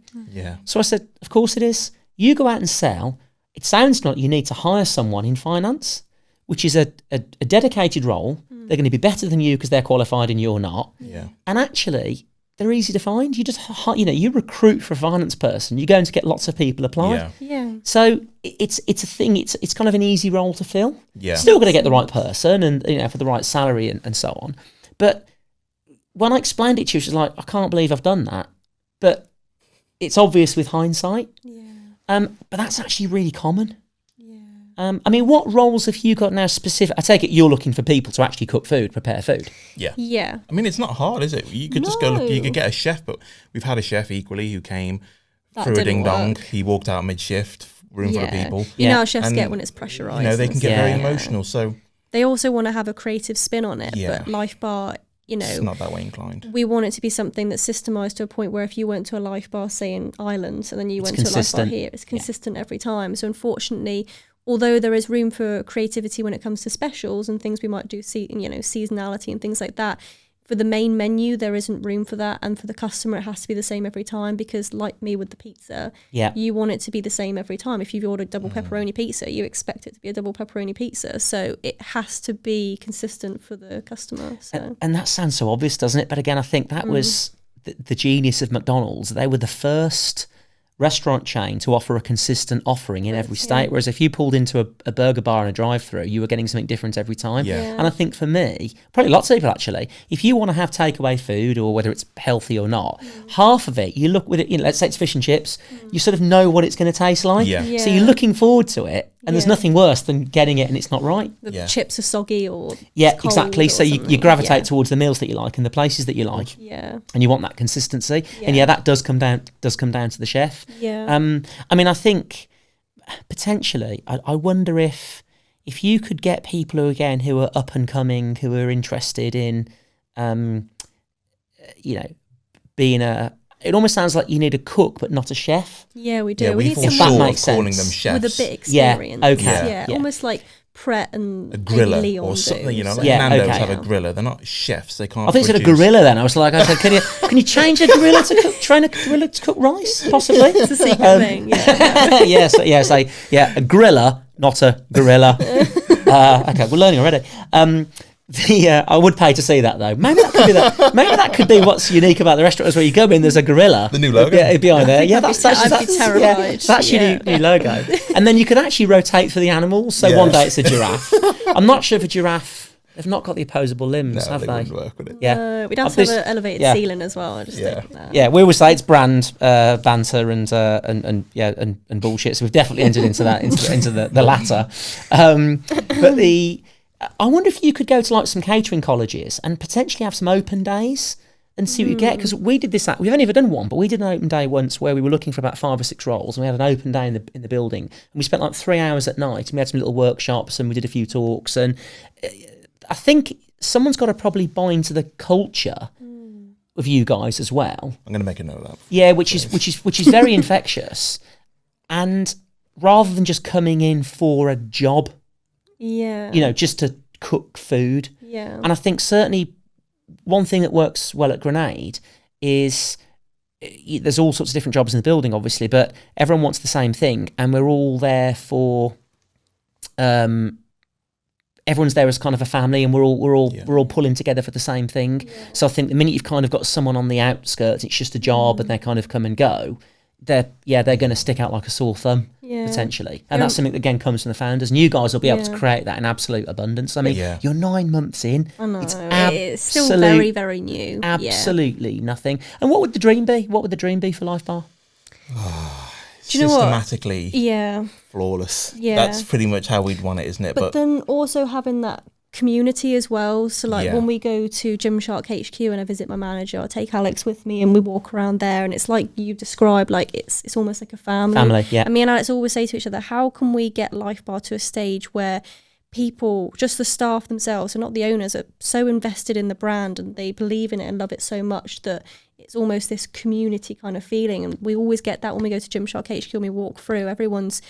So I said, of course it is. You go out and sell. It sounds like you need to hire someone in finance, which is a dedicated role. They're going to be better than you because they're qualified and you're not. And actually, they're easy to find. You just, you recruit for a finance person. You're going to get lots of people apply. So it's a thing. It's kind of an easy role to fill. Still going to get the right person and for the right salary and so on. But when I explained it to her, she was like, I can't believe I've done that. But it's obvious with hindsight. But that's actually really common. I mean, what roles have you got now specific? I take it you're looking for people to actually cook food, prepare food. Yeah. I mean, it's not hard, is it? You could just go look, you could get a chef, but we've had a chef equally who came through a ding-dong. He walked out mid-shift, room full of people. You know how chefs get when it's pressurised. They can get very emotional, so... They also want to have a creative spin on it, but Lifebar, it's not that way inclined. We want it to be something that's systemised to a point where if you went to a Lifebar, say in Ireland, and then you went to a Lifebar here, it's consistent every time. So unfortunately... Although there is room for creativity when it comes to specials and things we might do, seasonality and things like that, for the main menu, there isn't room for that. And for the customer, it has to be the same every time because like me with the pizza, you want it to be the same every time. If you've ordered double pepperoni pizza, you expect it to be a double pepperoni pizza. So it has to be consistent for the customer. So. And that sounds so obvious, doesn't it? But again, I think that was the genius of McDonald's. They were the first restaurant chain to offer a consistent offering in every state. Whereas if you pulled into a burger bar and a drive-through, you were getting something different every time. Yeah. And I think for me, probably lots of people actually, if you want to have takeaway food or whether it's healthy or not, half of it, you look with it, let's say it's fish and chips, you sort of know what it's going to taste like. Yeah. So you're looking forward to it. And there's nothing worse than getting it and it's not right. The chips are soggy or exactly. So you something. gravitate towards the meals that you like and the places that you like. Yeah. And you want that consistency. And that does come down to the chef. Yeah. I mean, I think potentially, I wonder if you could get people who are up and coming, who are interested in, being it almost sounds like you need a cook, but not a chef. Yeah, we do. Yeah, we need fall someone short makes of calling sense. them chefs. with a bit experience. Yeah, okay. Yeah, almost like Pret and A griller Leon or something, do. like Yeah, Nando's okay. have a griller. They're not chefs. They can't. I think you said a produce- gorilla then. I said, can you change a gorilla to train a gorilla to cook rice, possibly? It's a secret thing. Yeah. A griller, not a gorilla. Okay, we're learning already. I would pay to see that though. Maybe that could be what's unique about the restaurants where you go in. There's a gorilla. The new logo. Yeah, behind there. Yeah, I'd be terrified. That's your new logo. And then you could actually rotate for the animals. So Yeah. one day it's a giraffe. I'm not sure if a giraffe. They've not got the opposable limbs, No, have they they? wouldn't work with it. Yeah. We'd have to have an elevated ceiling as well. I just think that. Yeah, we always say it's brand banter and bullshit. So we've definitely entered into that into the latter. But I wonder if you could go to like some catering colleges and potentially have some open days and see what you get, because we did this. We've only ever done one, but we did an open day once where we were looking for about 5 or 6 roles, and we had an open day in the building, and we spent like 3 hours at night, and we had some little workshops, and we did a few talks, and I think someone's got to probably buy into the culture of you guys as well. I'm going to make a note of that. Yeah, which is very infectious, and rather than just coming in for a job, just to cook food. Yeah. And I think certainly one thing that works well at Grenade is there's all sorts of different jobs in the building, obviously, but everyone wants the same thing, and we're all there for. Everyone's there as kind of a family, and we're all pulling together for the same thing. Yeah. So I think the minute you've kind of got someone on the outskirts, it's just a job, and they kind of come and go. They're going to stick out like a sore thumb, potentially. And that's something that, again, comes from the founders. And you guys will be able to create that in absolute abundance. I mean, you're 9 months in. I know. It's still very, very new. Absolutely nothing. And what would the dream be? What would the dream be for Lifebar? Do you know what? Systematically flawless. Yeah. That's pretty much how we'd want it, isn't it? But then also having that community as well. So like when we go to Gymshark HQ and I visit my manager, I take Alex with me and we walk around there, and it's like you described, like it's almost like a family. Yeah. And me and Alex always say to each other, how can we get Lifebar to a stage where people, just the staff themselves, and not the owners, are so invested in the brand and they believe in it and love it so much that it's almost this community kind of feeling. And we always get that when we go to Gymshark HQ and we walk through. Everyone's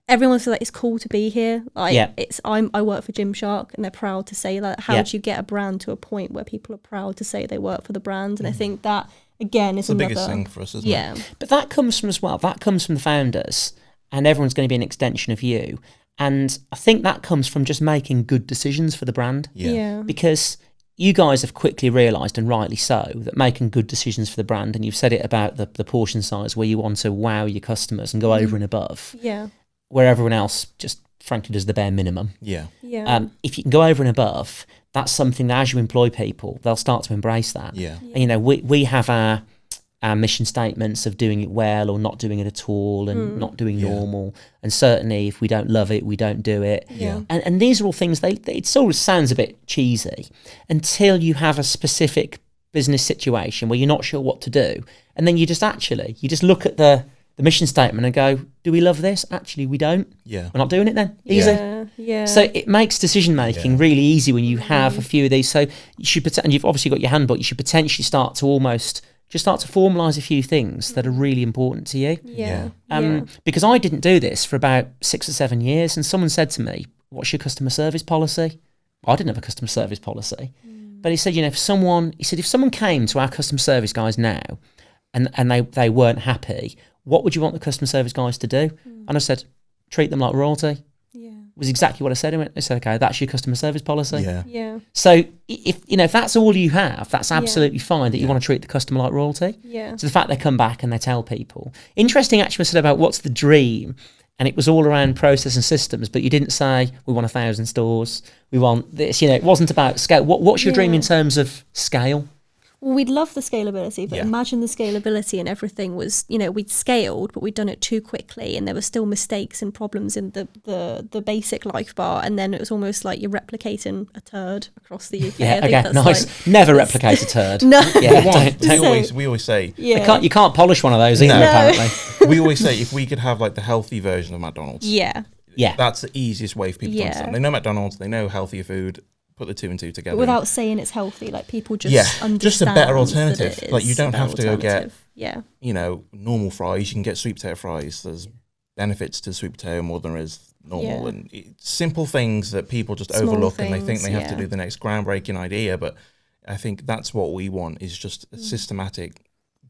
feels like it's cool to be here. Like I work for Gymshark, and they're proud to say that. How do you get a brand to a point where people are proud to say they work for the brand? And I think that again is the biggest thing for us, isn't it? Yeah. But that comes from the founders, and everyone's going to be an extension of you. And I think that comes from just making good decisions for the brand. Yeah. Because you guys have quickly realised, and rightly so, that making good decisions for the brand, and you've said it about the portion size where you want to wow your customers and go over and above. Yeah. Where everyone else just frankly does the bare minimum. Yeah. If you can go over and above, that's something that as you employ people, they'll start to embrace that. Yeah. And, we have our mission statements of doing it well or not doing it at all, and not doing normal. And certainly if we don't love it, we don't do it. Yeah. And these are all things, it sort of sounds a bit cheesy until you have a specific business situation where you're not sure what to do. And then you just look at the mission statement and go, do we love this? Actually, we don't. Yeah. We're not doing it then. Easy. Yeah. So it makes decision making really easy when you have a few of these. So you should, and you've obviously got your handbook, you should potentially start to formalise a few things that are really important to you. Yeah. Because I didn't do this for about 6 or 7 years, and someone said to me, what's your customer service policy? I didn't have a customer service policy. But he said, if someone came to our customer service guys now and they weren't happy, what would you want the customer service guys to do? And I said, treat them like royalty. Yeah. was exactly what I said. I said, okay, that's your customer service policy. Yeah. So if that's all you have, that's absolutely fine that you want to treat the customer like royalty. Yeah. So the fact they come back and they tell people. Interesting actually, I said about what's the dream, and it was all around process and systems, but you didn't say we want 1,000 stores, we want this, it wasn't about scale. What's your dream in terms of scale? Well, we'd love the scalability, but imagine the scalability and everything was, we'd scaled, but we'd done it too quickly, and there were still mistakes and problems in the basic Lifebar, and then it was almost like you're replicating a turd across the UK. Yeah, I think that's nice. Never replicate a turd. No. Yeah, we always say. Yeah. You can't polish one of those either, apparently. We always say if we could have like the healthy version of McDonald's. Yeah. That's the easiest way for people to understand. They know McDonald's, they know healthier food. Put the 2 and 2 together. But without saying it's healthy, like people just understand. Just a better alternative. Like you don't have to go get, normal fries. You can get sweet potato fries. There's benefits to sweet potato more than there is normal, and simple things that people just overlook, and they think they have to do the next groundbreaking idea. But I think that's what we want, is just a systematic,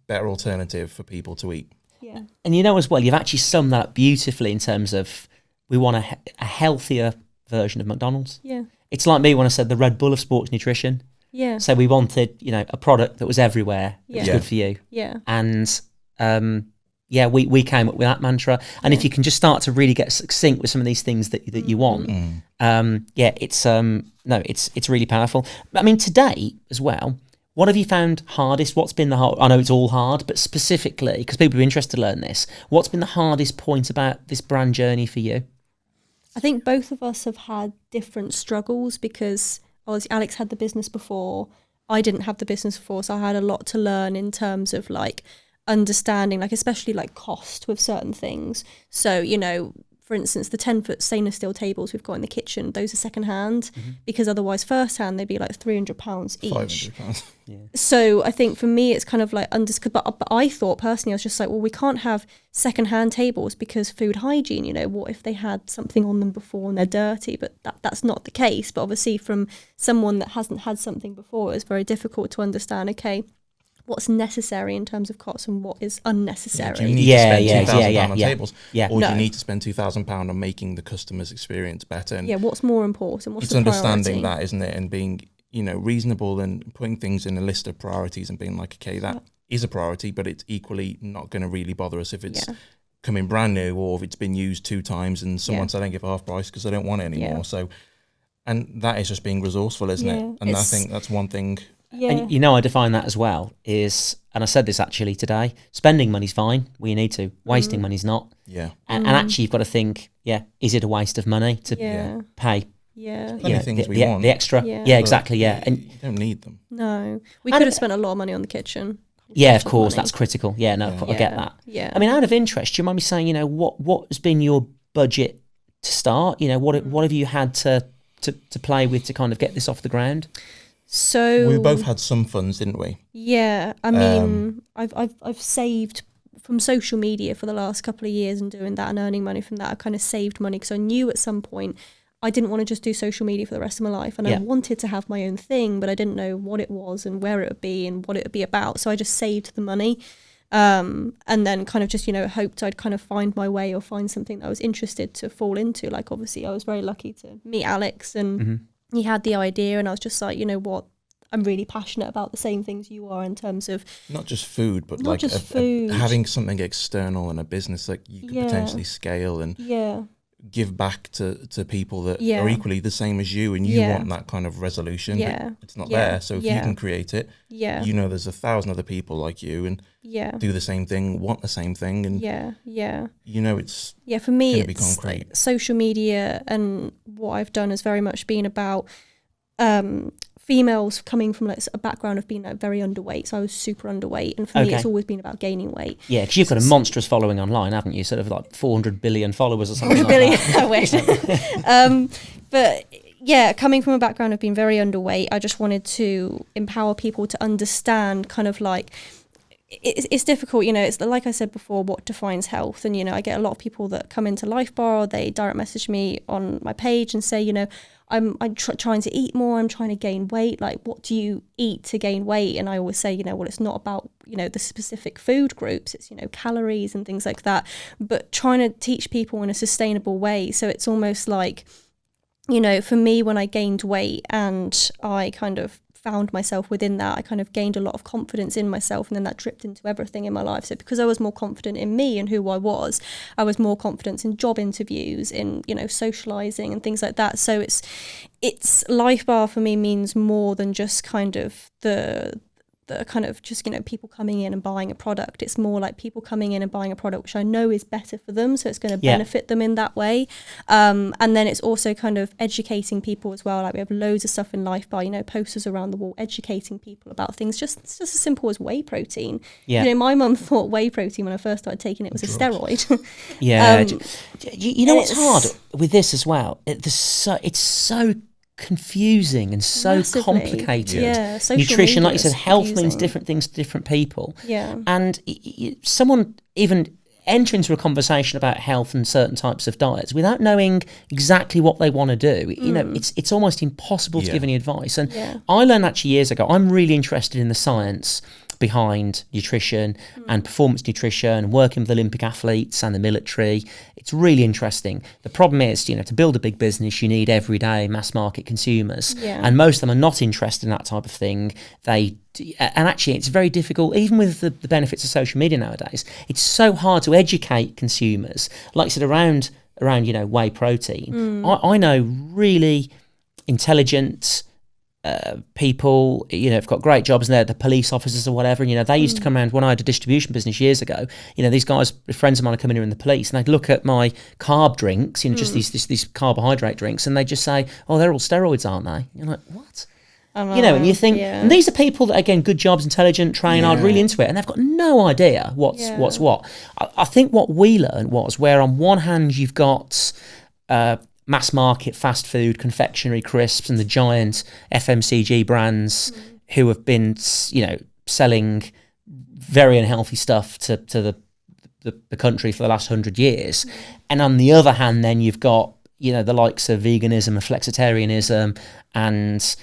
better alternative for people to eat. Yeah. And as well, you've actually summed that up beautifully in terms of we want a healthier version of McDonald's. Yeah. It's like me when I said the Red Bull of sports nutrition. Yeah. So we wanted, a product that was everywhere, that was good for you. Yeah. And we came up with that mantra. And if you can just start to really get succinct with some of these things that you want, it's really powerful. I mean, today as well, what have you found hardest? What's been the hard? I know it's all hard, but specifically, because people are interested to learn this, what's been the hardest point about this brand journey for you? I think both of us have had different struggles, because Alex had the business before, I didn't have the business before, so I had a lot to learn in terms of like understanding, like especially like cost with certain things. So, for instance, the 10-foot stainless steel tables we've got in the kitchen, those are second hand, because otherwise first hand they'd be like £300 each. £500. Yeah. So I think for me it's kind of like but I thought personally, I was just like, well, we can't have second hand tables because food hygiene, what if they had something on them before and they're dirty? But that's not the case. But obviously from someone that hasn't had something before, it's very difficult to understand, okay, what's necessary in terms of costs and what is unnecessary. Do you need to spend £2,000 on tables? Yeah. Or do you need to spend £2,000 on making the customer's experience better? And what's more important? What's it's the understanding priority? that, isn't it? And being, reasonable and putting things in a list of priorities and being like, okay, that is a priority, but it's equally not going to really bother us if it's coming brand new, or if it's been used 2 times and someone's selling it for half price because they don't want it anymore. Yeah. So, and that is just being resourceful, isn't it? And I think that's one thing. Yeah. And I define that as well is, and I said this actually today, spending money's fine where you need to, wasting money's not. Yeah. And actually you've got to think, is it a waste of money to pay? Yeah. Plenty of things we want. The extra. Yeah, exactly, yeah. And you don't need them. No. We could have spent a lot of money on the kitchen. Yeah, of course, that's critical. Yeah, no, I get that. Yeah. I mean, out of interest, do you mind me saying, what has been your budget to start? What have you had to play with to kind of get this off the ground? So we both had some funds, didn't we? Yeah, I mean, I've saved from social media for the last couple of years and doing that and earning money from that. I kind of saved money because I knew at some point I didn't want to just do social media for the rest of my life, and I wanted to have my own thing, but I didn't know what it was and where it would be and what it would be about. So I just saved the money, and then kind of just hoped I'd kind of find my way or find something that I was interested to fall into. Like obviously I was very lucky to meet Alex, and he had the idea, and I was just like, what, I'm really passionate about the same things you are in terms of not just food, but not like just food. Having something external and a business that you could potentially scale and give back to people that are equally the same as you, and you want that kind of resolution, but it's not there. So if you can create it, there's 1,000 other people like you and do the same thing, want the same thing, and it's for me it's become great. Like social media, and what I've done has very much been about females coming from like a background of being very underweight. So I was super underweight, and for me it's always been about gaining weight. Yeah, because you've got a monstrous following online, haven't you? Sort of like 400 billion followers or something. 400 billion, that. I wish. But coming from a background of being very underweight, I just wanted to empower people to understand kind of like, it's difficult, it's like I said before, what defines health. And, I get a lot of people that come into Lifebar, or they direct message me on my page and say, trying to eat more, I'm trying to gain weight. Like, what do you eat to gain weight? And I always say, well, it's not about, the specific food groups, it's, calories and things like that, but trying to teach people in a sustainable way. So it's almost like, for me, when I gained weight and I kind of found myself within that, I kind of gained a lot of confidence in myself, and then that dripped into everything in my life. So because I was more confident in me and who I was more confident in job interviews, in socializing and things like that. So it's LifeBar for me means more than just kind of the kind of just people coming in and buying a product. It's more like people coming in and buying a product which I know is better for them, so it's going to benefit them in that way. And then it's also kind of educating people as well. Like, we have loads of stuff in LifeBar, posters around the wall educating people about things just as simple as whey protein. My mum thought whey protein when I first started taking it was a steroid. What's hard with this as well, it's so confusing and so massively complicated. media Nutrition, like you said, health confusing. means different things to different people. And someone even enter into a conversation about health and certain types of diets without knowing exactly what they want to do, it's almost impossible to give any advice. And I learned actually years ago, I'm really interested in the science behind nutrition and performance nutrition, working with Olympic athletes and the military. It's really interesting. The problem is, to build a big business, you need everyday mass market consumers, and most of them are not interested in that type of thing. And actually, it's very difficult, even with the benefits of social media nowadays. It's so hard to educate consumers, like I said, around whey protein. I know really intelligent people, have got great jobs, and they're the police officers or whatever. And, they used to come around when I had a distribution business years ago. These guys, friends of mine, are coming here in the police, and they'd look at my carb drinks, just these carbohydrate drinks, and they'd just say, "Oh, they're all steroids, aren't they?" You're like, what? And you think, and these are people that, again, good jobs, intelligent, trained, are really into it, and they've got no idea what's what. I think what we learned was where on one hand you've got mass market fast food, confectionery, crisps, and the giant FMCG brands who have been, selling very unhealthy stuff to the country for the last 100 years. And on the other hand, then you've got, the likes of veganism and flexitarianism and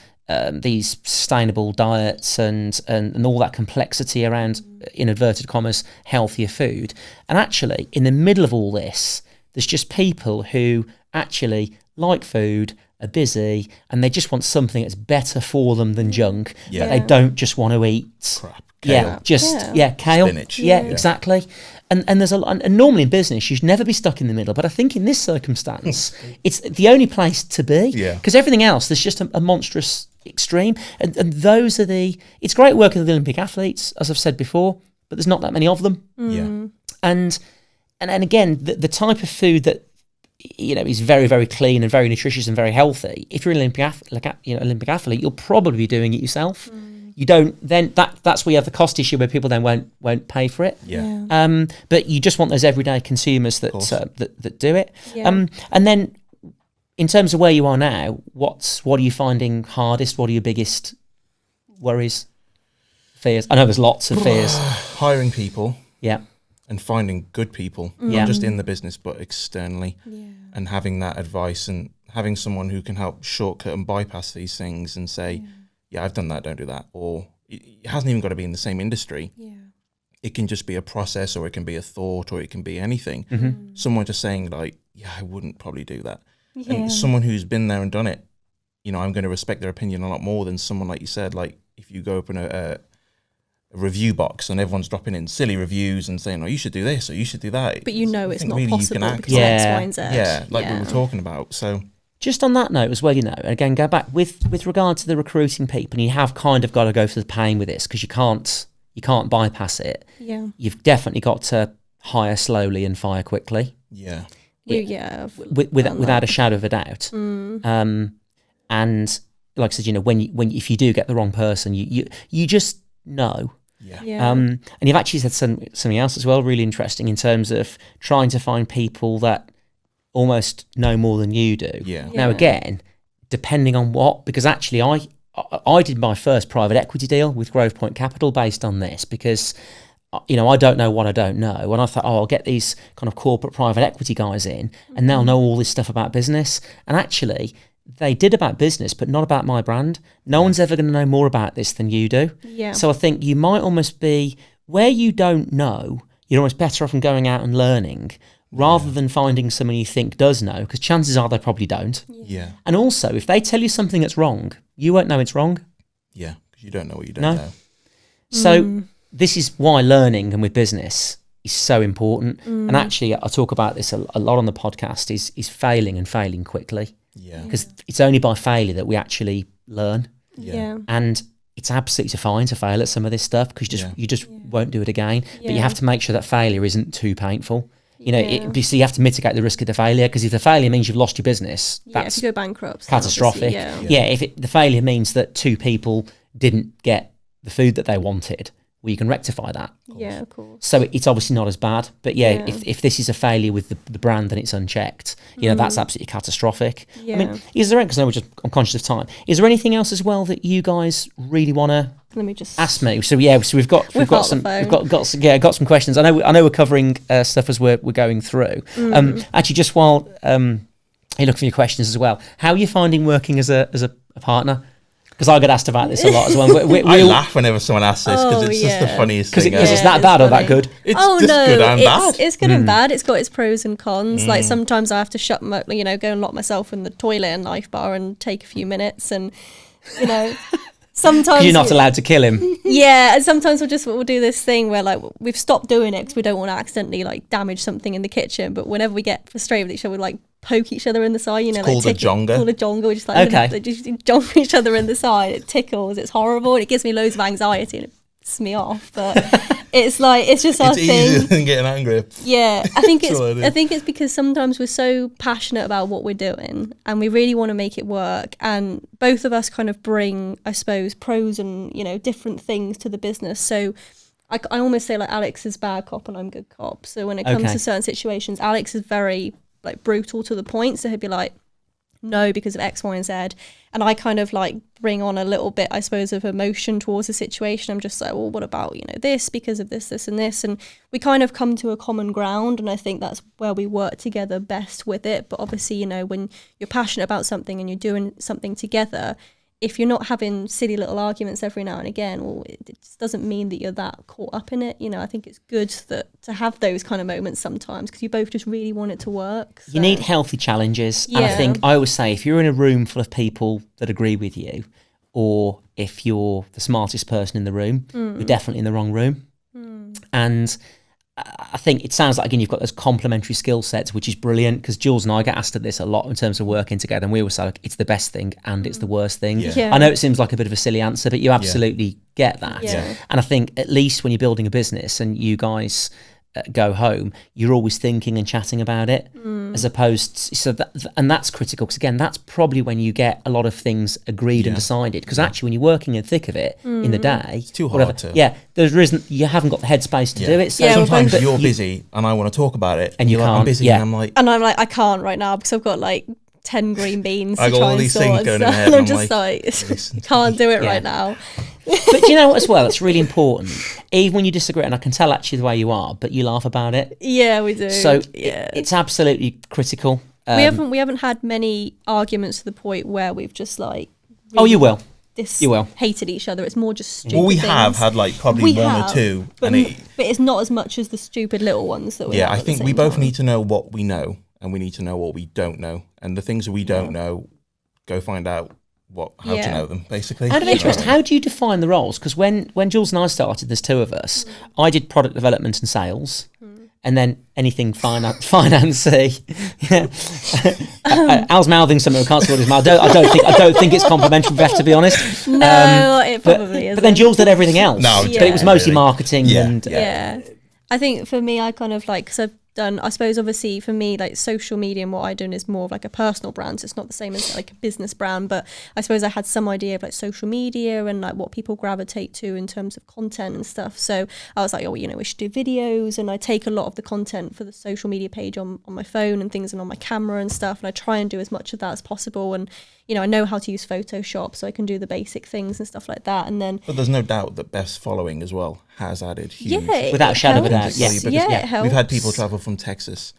these sustainable diets and all that complexity around, in inverted commas, healthier food. And actually, in the middle of all this, there's just people who actually like food, are busy, and they just want something that's better for them than junk. But they don't just want to eat crap. Kale. Kale. Spinach. Exactly. And there's and normally in business you should never be stuck in the middle, but I think in this circumstance it's the only place to be, because everything else there's just a monstrous extreme, and those are it's great working with the Olympic athletes, as I've said before, but there's not that many of them. And again, the type of food that is very, very clean and very nutritious and very healthy. If you're an Olympic athlete, you'll probably be doing it yourself. You don't then that's where you have the cost issue where people then won't pay for it. But you just want those everyday consumers that do it. And then in terms of where you are now, what are you finding hardest? What are your biggest worries, fears? I know there's lots of fears. Hiring people. And finding good people, not just in the business, but externally, and having that advice and having someone who can help shortcut and bypass these things and say, I've done that, don't do that. Or it hasn't even got to be in the same industry. It can just be a process, or it can be a thought, or it can be anything. Someone just saying like, I wouldn't probably do that. And someone who's been there and done it, I'm going to respect their opinion a lot more than someone, like you said, like if you go open a review box and everyone's dropping in silly reviews and saying, you should do this or you should do that. But it's not really possible because X, Y, and Z. We were talking about. So just on that note as well, again, go back with regard to the recruiting people, and you have kind of got to go through the pain with this because you can't bypass it. You've definitely got to hire slowly and fire quickly. Without a shadow of a doubt. And like I said, if you do get the wrong person, you just know. And you've actually said something else as well, really interesting, in terms of trying to find people that almost know more than you do. Now again, depending on what, because actually I did my first private equity deal with Grove Point Capital based on this, because I don't know what I don't know, and I thought, I'll get these kind of corporate private equity guys in and they'll know all this stuff about business. And actually they did about business, but not about my brand. No one's ever going to know more about this than you do. Yeah. So I think you might almost be, where you don't know, you're almost better off in going out and learning rather than finding someone you think does know, because chances are they probably don't. Yeah. And also, if they tell you something that's wrong, you won't know it's wrong. Yeah, because you don't know what you don't know. So this is why learning and with business is so important. And actually, I talk about this a lot on the podcast, is failing and failing quickly. Yeah. Because it's only by failure that we actually learn. Yeah. And it's absolutely fine to fail at some of this stuff because you just won't do it again. But you have to make sure that failure isn't too painful. You know, so you have to mitigate the risk of the failure, because if the failure means you've lost your business, that's if you go bankrupt, catastrophic. If the failure means that 2 people didn't get the food that they wanted, well, you can rectify that. Yeah, of course. So it's obviously not as bad. But if this is a failure with the brand and it's unchecked, you know, that's absolutely catastrophic. Yeah. I mean, is there, because I know I'm conscious of time, is there anything else as well that you guys really want to Let me just ask me? So we've got some questions. I know we're covering stuff as we're going through. Actually, just while you look for your questions as well, how are you finding working as a partner? Because I get asked about this a lot as well. I laugh whenever someone asks this because it's just the funniest thing. Because it's that bad or that good? It's good and bad. It's good and bad. It's got its pros and cons. Like sometimes I have to go and lock myself in the toilet in Lifebar and take a few minutes, and sometimes you're not allowed to kill him. Yeah, and sometimes we'll do this thing where like we've stopped doing it because we don't want to accidentally like damage something in the kitchen. But whenever we get frustrated with each other, we like poke each other in the side. It's called a jonga. Called a jonga. We just like just jonga each other in the side. It tickles. It's horrible. And it gives me loads of anxiety and it pisses me off. But it's like it's just our thing. It's easier than getting angry. Yeah, I think it's because sometimes we're so passionate about what we're doing and we really want to make it work. And both of us kind of bring, I suppose, pros and different things to the business. So I almost say like Alex is bad cop and I'm good cop. So when it comes to certain situations, Alex is very like brutal to the point. So he'd be like, no, because of X, Y, and Z. And I kind of like bring on a little bit, I suppose, of emotion towards the situation. I'm just like, well, what about, this because of this, and this. And we kind of come to a common ground. And I think that's where we work together best with it. But obviously, when you're passionate about something and you're doing something together, if you're not having silly little arguments every now and again, well, it just doesn't mean that you're that caught up in it. I think it's good to have those kind of moments sometimes because you both just really want it to work. So. You need healthy challenges. And I think I always say, if you're in a room full of people that agree with you, or if you're the smartest person in the room, you're definitely in the wrong room. And I think it sounds like, again, you've got those complementary skill sets, which is brilliant, because Jules and I get asked at this a lot in terms of working together, and we always say, like, it's the best thing and it's the worst thing. Yeah. I know it seems like a bit of a silly answer, but you absolutely get that. Yeah. And I think at least when you're building a business and you guys go home, you're always thinking and chatting about it, as opposed to, and that's critical, because again, that's probably when you get a lot of things agreed and decided, because actually when you're working in the thick of it in the day, it's too hard to you haven't got the headspace to do it. So sometimes you're busy and I want to talk about it and you can't. I'm busy and I'm like I can't right now because I've got like 10 green beans I to got try all and these sort things and going in stuff. my head And I'm and just like can't do it right now. But do you know what as well, it's really important, even when you disagree, and I can tell actually the way you are, but you laugh about it. Yeah, we do. So it's absolutely critical. We haven't had many arguments to the point where we've just like you will hated each other. It's more just stupid well, we things. have had like probably one or two, but it's not as much as the stupid little ones that we have. I think we both need to know what we know and we need to know what we don't know, and the things that we don't know, go find out how to know them, basically. Out of interest, how do you define the roles? Because when Jules and I started, there's 2 of us. I did product development and sales, and then anything financy. Al's mouthing something. I can't see what his mouth. I don't think it's complimentary, Beth, to be honest. No, it probably isn't. But then Jules did everything else. No, but it was mostly marketing and. I think for me, I kind of like, because I've done, I suppose obviously for me, like social media and what I do is more of like a personal brand, so it's not the same as like a business brand, but I suppose I had some idea of like social media and like what people gravitate to in terms of content and stuff. So I was like, we should do videos, and I take a lot of the content for the social media page on my phone and things and on my camera and stuff, and I try and do as much of that as possible. And I know how to use Photoshop, so I can do the basic things and stuff like that. And then, but there's no doubt that Beth's following as well has added huge. Without a shadow of a doubt. It helps. We've had people travel from Texas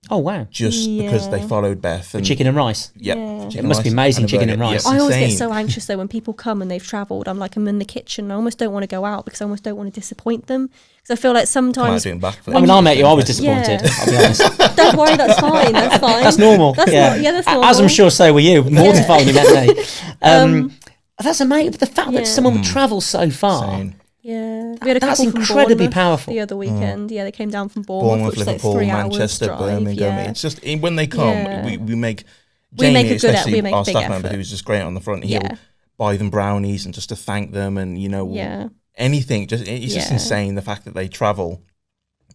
Oh, wow. Just because they Yeah. followed Beth. And Chicken and rice. Yep. Yeah. chicken It must be rice amazing, and a chicken burger. and rice. Yeah, I always get insane. so anxious though when people come and they've travelled. I'm in the kitchen. I almost don't want to go out because I almost don't want to disappoint them. Because I feel like Come out sometimes. doing backflips. I mean, I met you, I was disappointed, Yeah. I'll be honest. Don't worry, that's fine. That's fine. That's normal. That's As I'm normal. sure so were you. Mortified when you met me. That's amazing. But the fact that Yeah. someone would travel so far. Insane. Yeah, we had a That's couple from incredibly Bournemouth powerful. the other weekend. Yeah, they came down from Bournemouth, Bournemouth, which is Liverpool, like 3 hours Manchester, drive. Birmingham. Yeah. It's just when they come, Yeah. we make We Jamie, make a good especially we make a our big staff member, effort. who's just great on the front. He'll Yeah. buy them brownies and just to thank them, and Yeah, anything. Just it's just Yeah. insane the fact that they travel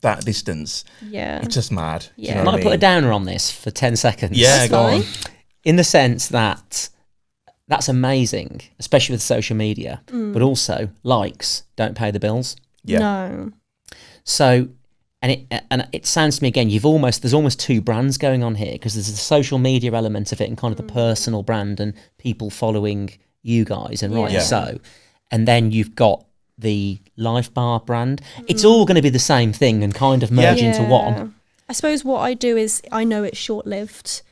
that distance. yeah. It's just mad. Do you Yeah. know Can what I I put a mean? downer on this for 10 seconds? Yeah, That's go on. fine. In the sense that that's amazing, especially with social media, but also likes don't pay the bills. Yeah. No. So, and it sounds to me again, there's almost two brands going on here, because there's the social media element of it and kind of the personal brand and people following you guys, and rightly Yeah. so. And then you've got the Lifebar brand. It's all going to be the same thing and kind of merge into one. I suppose what I do is I know it's short-lived.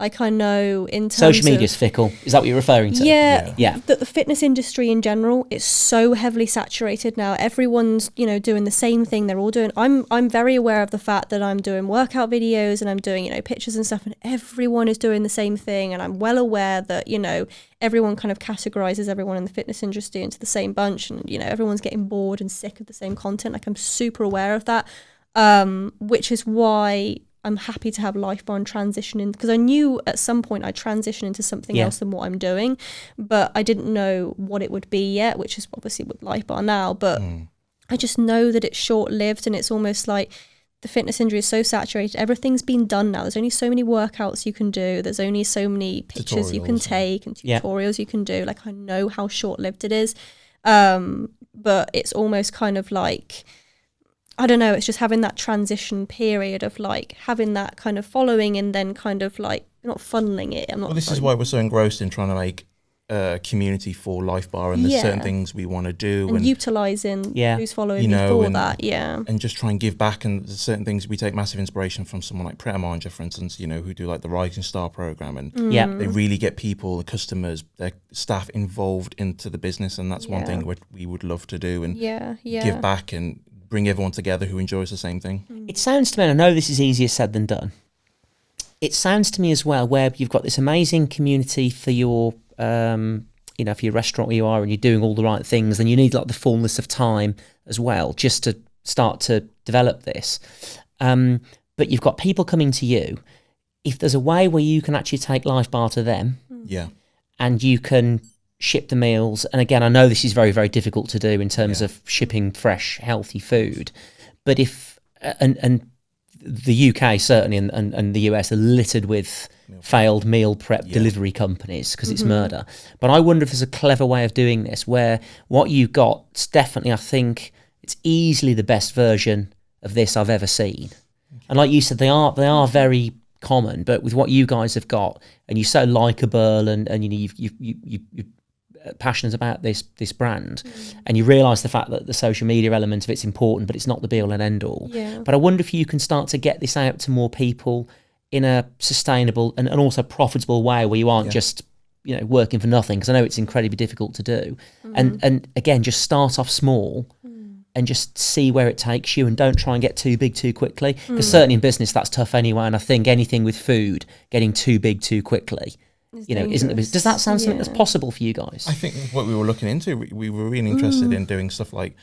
Like I know in terms Social of media's fickle. Is that what you're referring to? Yeah, Yeah. That the fitness industry in general is so heavily saturated now. Everyone's doing the same thing. They're all doing. I'm very aware of the fact that I'm doing workout videos and I'm doing pictures and stuff, and everyone is doing the same thing. And I'm well aware that everyone kind of categorizes everyone in the fitness industry into the same bunch, and everyone's getting bored and sick of the same content. Like I'm super aware of that, which is why I'm happy to have Lifebar and transition in, because I knew at some point I'd transition into something else than what I'm doing, but I didn't know what it would be yet, which is obviously with Lifebar now. But I just know that it's short-lived, and it's almost like the fitness industry is so saturated. Everything's been done now. There's only so many workouts you can do. There's only so many pictures you can Tutorials. take and Yeah. tutorials you can do. Like I know how short-lived it is, but it's almost kind of like, I don't know, it's just having that transition period of like having that kind of following and then kind of like not funneling it. Well, this is why we're so engrossed in trying to make a community for Lifebar, and there's certain things we want to do, and utilising who's following me for that, and just try and give back. And there's certain things we take massive inspiration from someone like Manager, for instance, who do like the Rising Star program, and they really get people, the customers, their staff involved into the business, and that's one thing we would love to do, and give back and bring everyone together who enjoys the same thing. It sounds to me, and I know this is easier said than done, it sounds to me as well where you've got this amazing community for your for your restaurant where you are, and you're doing all the right things, then you need like the fullness of time as well just to start to develop this. But you've got people coming to you. If there's a way where you can actually take Lifebar to them, and you can ship the meals, and again, I know this is very, very difficult to do in terms of shipping fresh, healthy food, but if and the UK certainly and the US are littered with failed meal prep delivery companies because it's murder. But I wonder if there's a clever way of doing this where what you've got is definitely, I think it's easily the best version of this I've ever seen. And like you said, they are very common, but with what you guys have got, and you're so likeable, and you're passionate about this brand, and you realise the fact that the social media element of it's important, but it's not the be all and end all. But I wonder if you can start to get this out to more people in a sustainable and also profitable way, where you aren't just working for nothing, because I know it's incredibly difficult to do. And again, just start off small and just see where it takes you, and don't try and get too big too quickly, because certainly in business that's tough anyway. And I think anything with food getting too big too quickly isn't. Does that sound something that's possible for you guys? I think what we were looking into, we were really interested in doing stuff like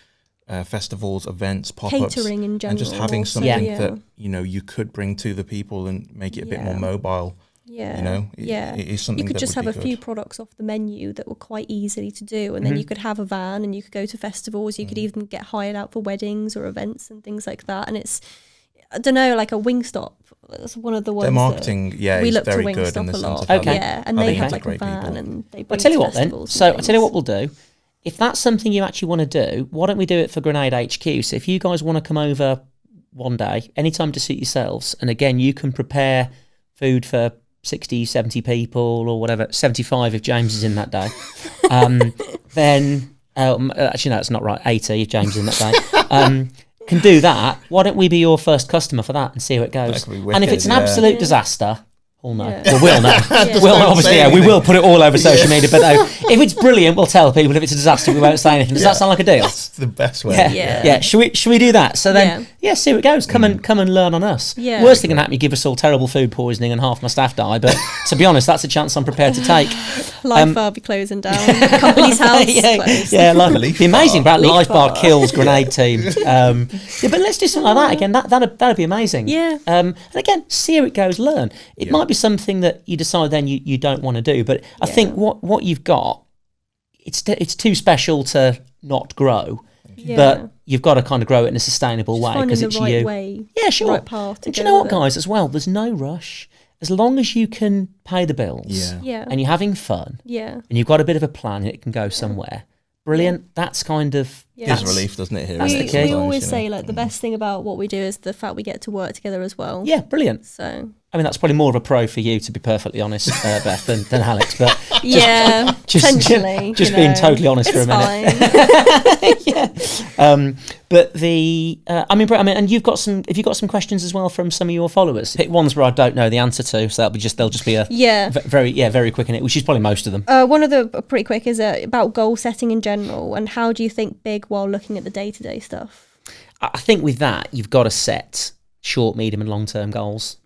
festivals, events, pop-ups, catering in general, and just having also, something that you could bring to the people and make it a bit more mobile. It is something you could that just would have be a few good. products off the menu that were quite easily to do, and then you could have a van and you could go to festivals. You could even get hired out for weddings or events and things like that. And it's, I don't know, like a Wingstop. That's one of the ones. Their marketing, we is look to very good Wingstop in the a sense lot. of how And how they have like a integrate van people. and they bring I'll tell you to what then. festivals So and I'll tell you what things. we'll do. If that's something you actually want to do, why don't we do it for Grenade HQ? So if you guys want to come over one day, anytime to suit yourselves, and again, you can prepare food for 60, 70 people or whatever, 75 if James is in that day. Then, actually, no, it's not right, 80 if James is in that day. can do that, why don't we be your first customer for that and see how it goes? That could be And if wicked, it's an yeah. absolute disaster, we'll know. Yeah. Well, we'll know. Yeah. Well, Don't obviously, say yeah, we anything. will put it all over social media. But if it's brilliant, we'll tell people. If it's a disaster, we won't say anything. Does that sound like a deal? That's the best way. Yeah, Yeah. yeah. Should we do that? So then, see how it goes. Come and learn on us. Yeah. Worst thing can happen, you give us all terrible food poisoning and half my staff die. But to be honest, that's a chance I'm prepared to take. Lifebar be closing down. Company's house closed. It'd be amazing about Lifebar. Lifebar kills Grenade team. But let's do something like that again. That'd be amazing. Yeah. And again, see how it goes. Learn. It might be something that you decide then you don't want to do. But I think what you've got, it's too special to not grow. Yeah. But you've got to kind of grow it in a sustainable way Finding because the it's right you. way. Yeah, sure. Right path to And do you go know what, with it. guys? As well, there's no rush. As long as you can pay the bills, Yeah. and you're having fun, Yeah. and you've got a bit of a plan, and it can go somewhere. Brilliant. That's kind of Yeah. Gives that's- relief, doesn't it? Here, that's We, the key. we sometimes, always you know. say like the best thing about what we do is the fact we get to work together as well. Yeah, brilliant. So I mean, that's probably more of a pro for you, to be perfectly honest, Beth, than Alex. But yeah, potentially. just you being know. totally honest for a It's minute. fine. But I mean, and you've got some. Have you got some questions as well from some of your followers? Pick ones where I don't know the answer to, so they'll just be a Yeah. very quick in it, which is probably most of them. One of the pretty quick is about goal setting in general, and how do you think big while looking at the day-to-day stuff? I think with that, you've got to set short, medium, and long-term goals.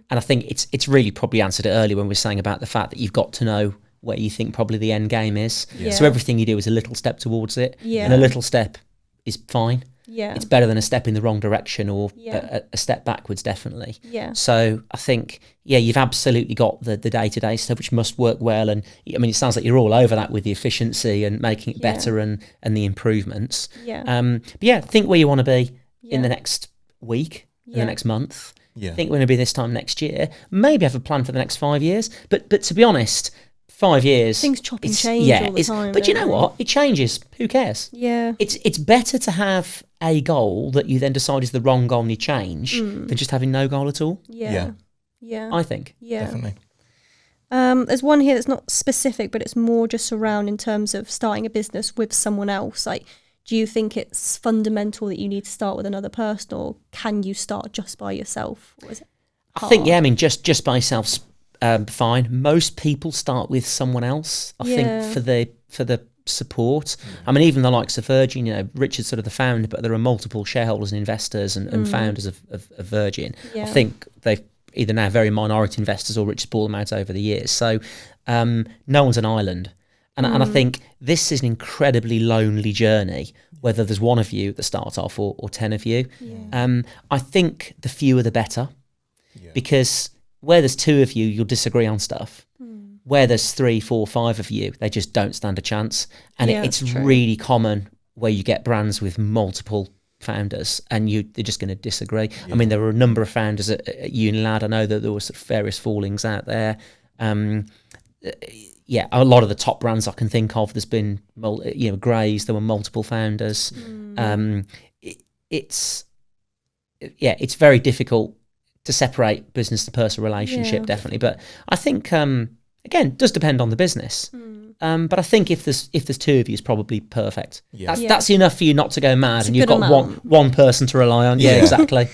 And I think it's really probably answered it earlier when we were saying about the fact that you've got to know where you think probably the end game is. Yeah. So everything you do is a little step towards it, Yeah. and a little step is fine. Yeah. It's better than a step in the wrong direction or Yeah. a step backwards, definitely. Yeah. So I think, you've absolutely got the day-to-day stuff which must work well. And I mean, it sounds like you're all over that with the efficiency and making it Yeah. better and the improvements. Yeah. But think where you want to be Yeah. in the next week, in Yeah. the next month. Yeah. Think we're going to be this time next year. Maybe have a plan for the next 5 years. But to be honest, 5 years... Things chop and it's- change all the it's- time, But you don't know they? what? It changes. Who cares? Yeah. It's better to have a goal that you then decide is the wrong goal and you change than just having no goal at all, Yeah. Yeah. Yeah. I think. Yeah. Definitely. There's one here that's not specific, but it's more just around in terms of starting a business with someone else. Like, do you think it's fundamental that you need to start with another person, or can you start just by yourself? Or is it I think, hard? I mean, just by yourself's fine. Most people start with someone else, I Yeah. think, for the support. I mean, even the likes of Virgin, Richard's sort of the founder, but there are multiple shareholders and investors and founders of Virgin. Yeah. I think they've either now very minority investors or Richard's bought them out over the years. So no one's an island. And I think this is an incredibly lonely journey, whether there's one of you that starts off or 10 of you. I think the fewer the better, because where there's 2 of you, you'll disagree on stuff. Where there's 3, 4, 5 of you, they just don't stand a chance. And Yeah, it's that's true. really common where you get brands with multiple founders and they're just going to disagree. I mean, there were a number of founders at Unilad. I know that there was various fallings out there. A lot of the top brands I can think of, there's been, Grays, there were multiple founders. It's very difficult to separate business to personal relationship, Yeah. definitely. But I think, again, it does depend on the business. But I think if there's 2 of you, it's probably perfect. Yeah. That's enough for you not to go mad, It's a and you've good got amount. one person to rely on. Yeah, Yeah. exactly.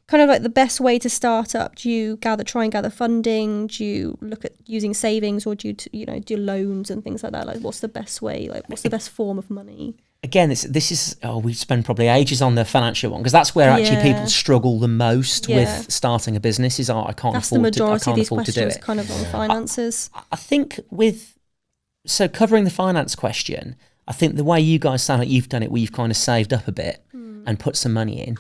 Kind of like the best way to start up? Do you try and gather funding? Do you look at using savings, or do you do loans and things like that? Like, what's the best way? Like, what's the best form of money? Again, we spend probably ages on the financial one, because that's where actually Yeah. people struggle the most Yeah. with starting a business. Is I can't That's the afford to. I majority of can't these afford to do questions, it. kind of on finances. I think covering the finance question, I think the way you guys sound like you've done it, where you've kind of saved up a bit and put some money in,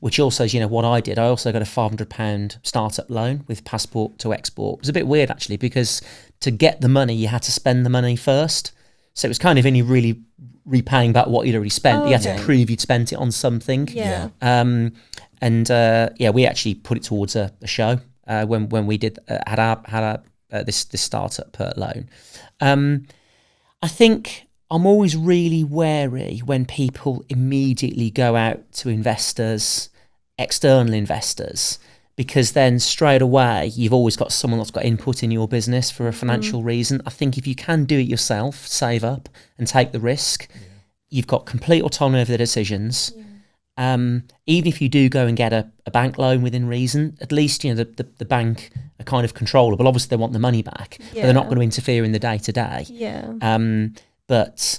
which also is, what I did. I also got a £500 startup loan with passport to export. It was a bit weird, actually, because to get the money, you had to spend the money first. So it was kind of only really repaying back what you'd already spent. Oh, You had to okay. prove you'd spent it on something. Yeah. We actually put it towards a show when we did had this startup loan. I think I'm always really wary when people immediately go out to investors, external investors, because then straight away you've always got someone that's got input in your business for a financial reason. I think if you can do it yourself, save up and take the risk, you've got complete autonomy over the decisions. even if you do go and get a bank loan within reason, at least, you know, the bank are kind of controllable. Obviously, they want the money back, but they're not going to interfere in the day-to-day. Yeah. But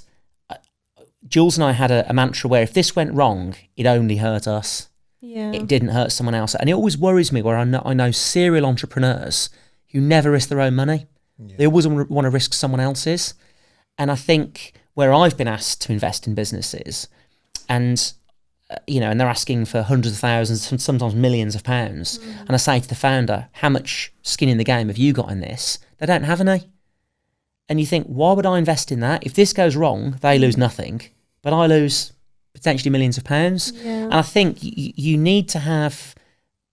Jules and I had a mantra where if this went wrong, it only hurt us. Yeah. It didn't hurt someone else. And it always worries me where I know serial entrepreneurs who never risk their own money. Yeah. They always want to risk someone else's. And I think where I've been asked to invest in businesses and, you know, and they're asking for hundreds of thousands, sometimes millions of pounds. And I say to the founder, how much skin in the game have you got in this? They don't have any. And you think, why would I invest in that? If this goes wrong, they lose nothing, but I lose potentially millions of pounds. Yeah. And I think you need to have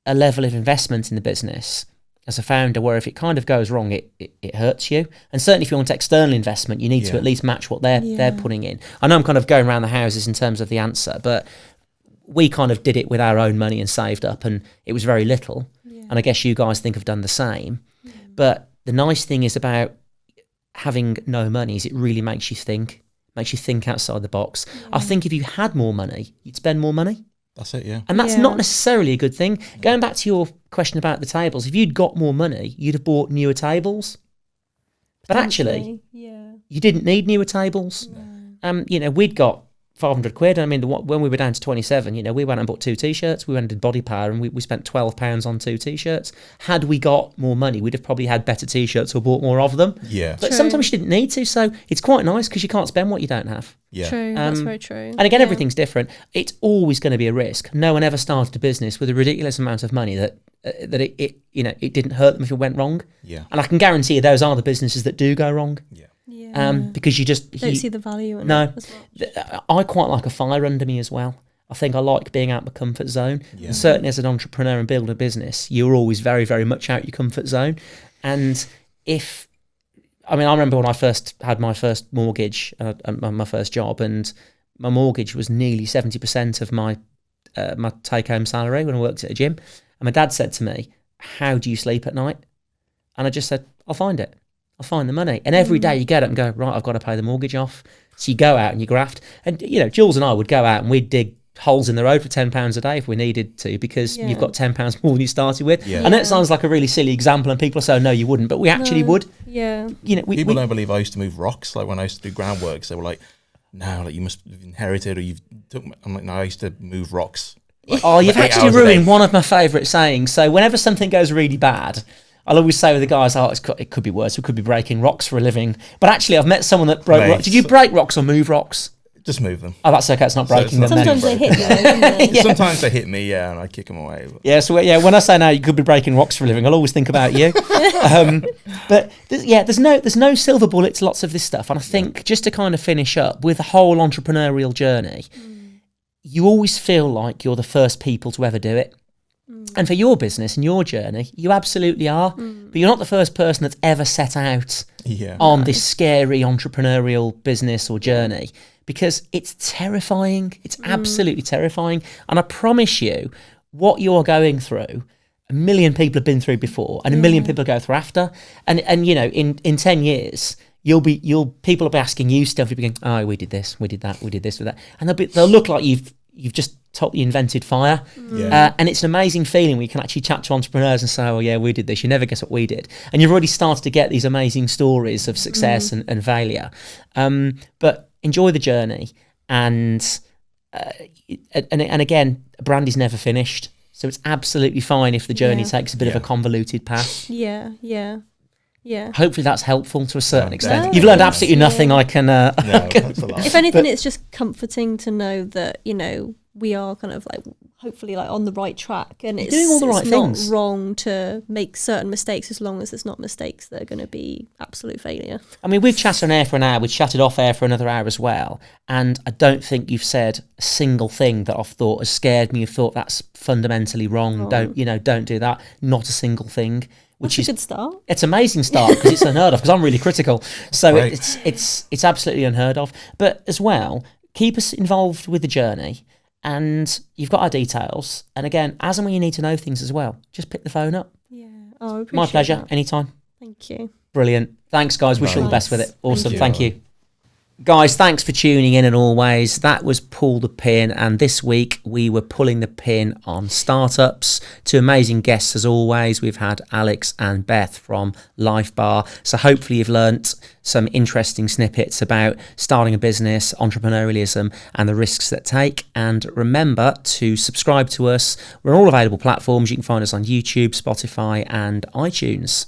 a level of investment in the business as a founder where if it kind of goes wrong, it hurts you. And certainly if you want external investment, you need to at least match what they're putting in. I know I'm kind of going around the houses in terms of the answer, but we kind of did it with our own money and saved up, and it was very little. Yeah. And I guess you guys think have done the same. Yeah. But the nice thing is about having no money is it really makes you think outside the box. Yeah. I think if you had more money, you'd spend more money. That's it, yeah. And that's not necessarily a good thing. Yeah. Going back to your question about the tables, if you'd got more money, you'd have bought newer tables. But actually, you didn't need newer tables. No. You know, we'd got 500 quid. I mean, when we were down to 27, you know, we went and bought 2 T-shirts. We went and did body power, and we spent £12 on 2 T-shirts. Had we got more money, we'd have probably had better T-shirts or bought more of them. Yeah. But sometimes you didn't need to, so it's quite nice because you can't spend what you don't have. Yeah. True, that's very true. And again, everything's different. It's always going to be a risk. No one ever started a business with a ridiculous amount of money that it you know, it didn't hurt them if it went wrong. Yeah. And I can guarantee you those are the businesses that do go wrong. Yeah. Because you just don't see the value in no, it as much. I quite like a fire under me as well. I think I like being out my comfort zone. Yeah. And certainly as an entrepreneur and building a business, you're always very, very much out your comfort zone. And I remember when I first had my first mortgage, my first job, and my mortgage was nearly 70% of my take-home salary when I worked at a gym. And my dad said to me, how do you sleep at night? And I just said, I'll find it. I'll find the money. And every day you get up and go, right, I've got to pay the mortgage off. So you go out and you graft. And, you know, Jules and I would go out and we'd dig holes in the road for £10 a day if we needed to, because you've got £10 more than you started with. Yeah. I know it sounds like a really silly example and people say, no, you wouldn't, but we actually would. Yeah. You know, people don't believe I used to move rocks. Like when I used to do groundworks, they were like, no, like you must have inherited or you've took. I'm like, no, I used to move rocks. Like, you've actually ruined one of my favourite sayings. So whenever something goes really bad, I'll always say with the guys, it could be worse. We could be breaking rocks for a living. But actually, I've met someone that broke rocks. Did you break rocks or move rocks? Just move them. Oh, that's okay. It's not breaking them. Sometimes they hit you, don't they? Sometimes they hit me, and I kick them away. But. Yeah, so when I say now you could be breaking rocks for a living, I'll always think about you. But there's no silver bullet to lots of this stuff. And I think just to kind of finish up with the whole entrepreneurial journey, you always feel like you're the first people to ever do it. And for your business and your journey, you absolutely are. But you're not the first person that's ever set out on this scary entrepreneurial business or journey, because it's terrifying. It's absolutely terrifying. And I promise you, what you're going through, 1 million people have been through before, and 1 million people go through after. And you know, in 10 years, people will be asking you stuff. You'll be going, oh, we did this, we did that, we did this, with that, and they'll look like you've just totally invented fire. And it's an amazing feeling when you can actually chat to entrepreneurs and say, oh yeah, we did this, you never guess what we did, and you've already started to get these amazing stories of success and failure. But enjoy the journey, and again, a brand is never finished, so it's absolutely fine if the journey takes a bit of a convoluted path. Hopefully that's helpful to a certain extent. No, you've learned absolutely nothing. I can if anything, it's just comforting to know that, you know, we are kind of like hopefully like on the right track, and it's doing all the right things. Not wrong to make certain mistakes as long as it's not mistakes that are going to be absolute failure. I mean, we've chatted on air for an hour, we've chatted off air for another hour as well, and I don't think you've said a single thing that I've thought has scared me. You've thought that's fundamentally wrong. Don't do that. Not a single thing. Which That's a good start. It's an amazing start because it's unheard of, because I'm really critical. So it's absolutely unheard of. But as well, keep us involved with the journey, and you've got our details. And again, as and when you need to know things as well, just pick the phone up. Yeah. Oh, I appreciate My pleasure. that. Anytime. Thank you. Brilliant. Thanks, guys. Wish you all the best with it. Awesome. Thank you. Guys, thanks for tuning in, and always, that was Pull the Pin, and this week we were pulling the pin on startups. Two amazing guests as always. We've had Alex and Beth from Lifebar, so hopefully you've learnt some interesting snippets about starting a business, entrepreneurialism, and the risks that take. And remember to subscribe to us. We're on all available platforms. You can find us on YouTube, Spotify, and iTunes.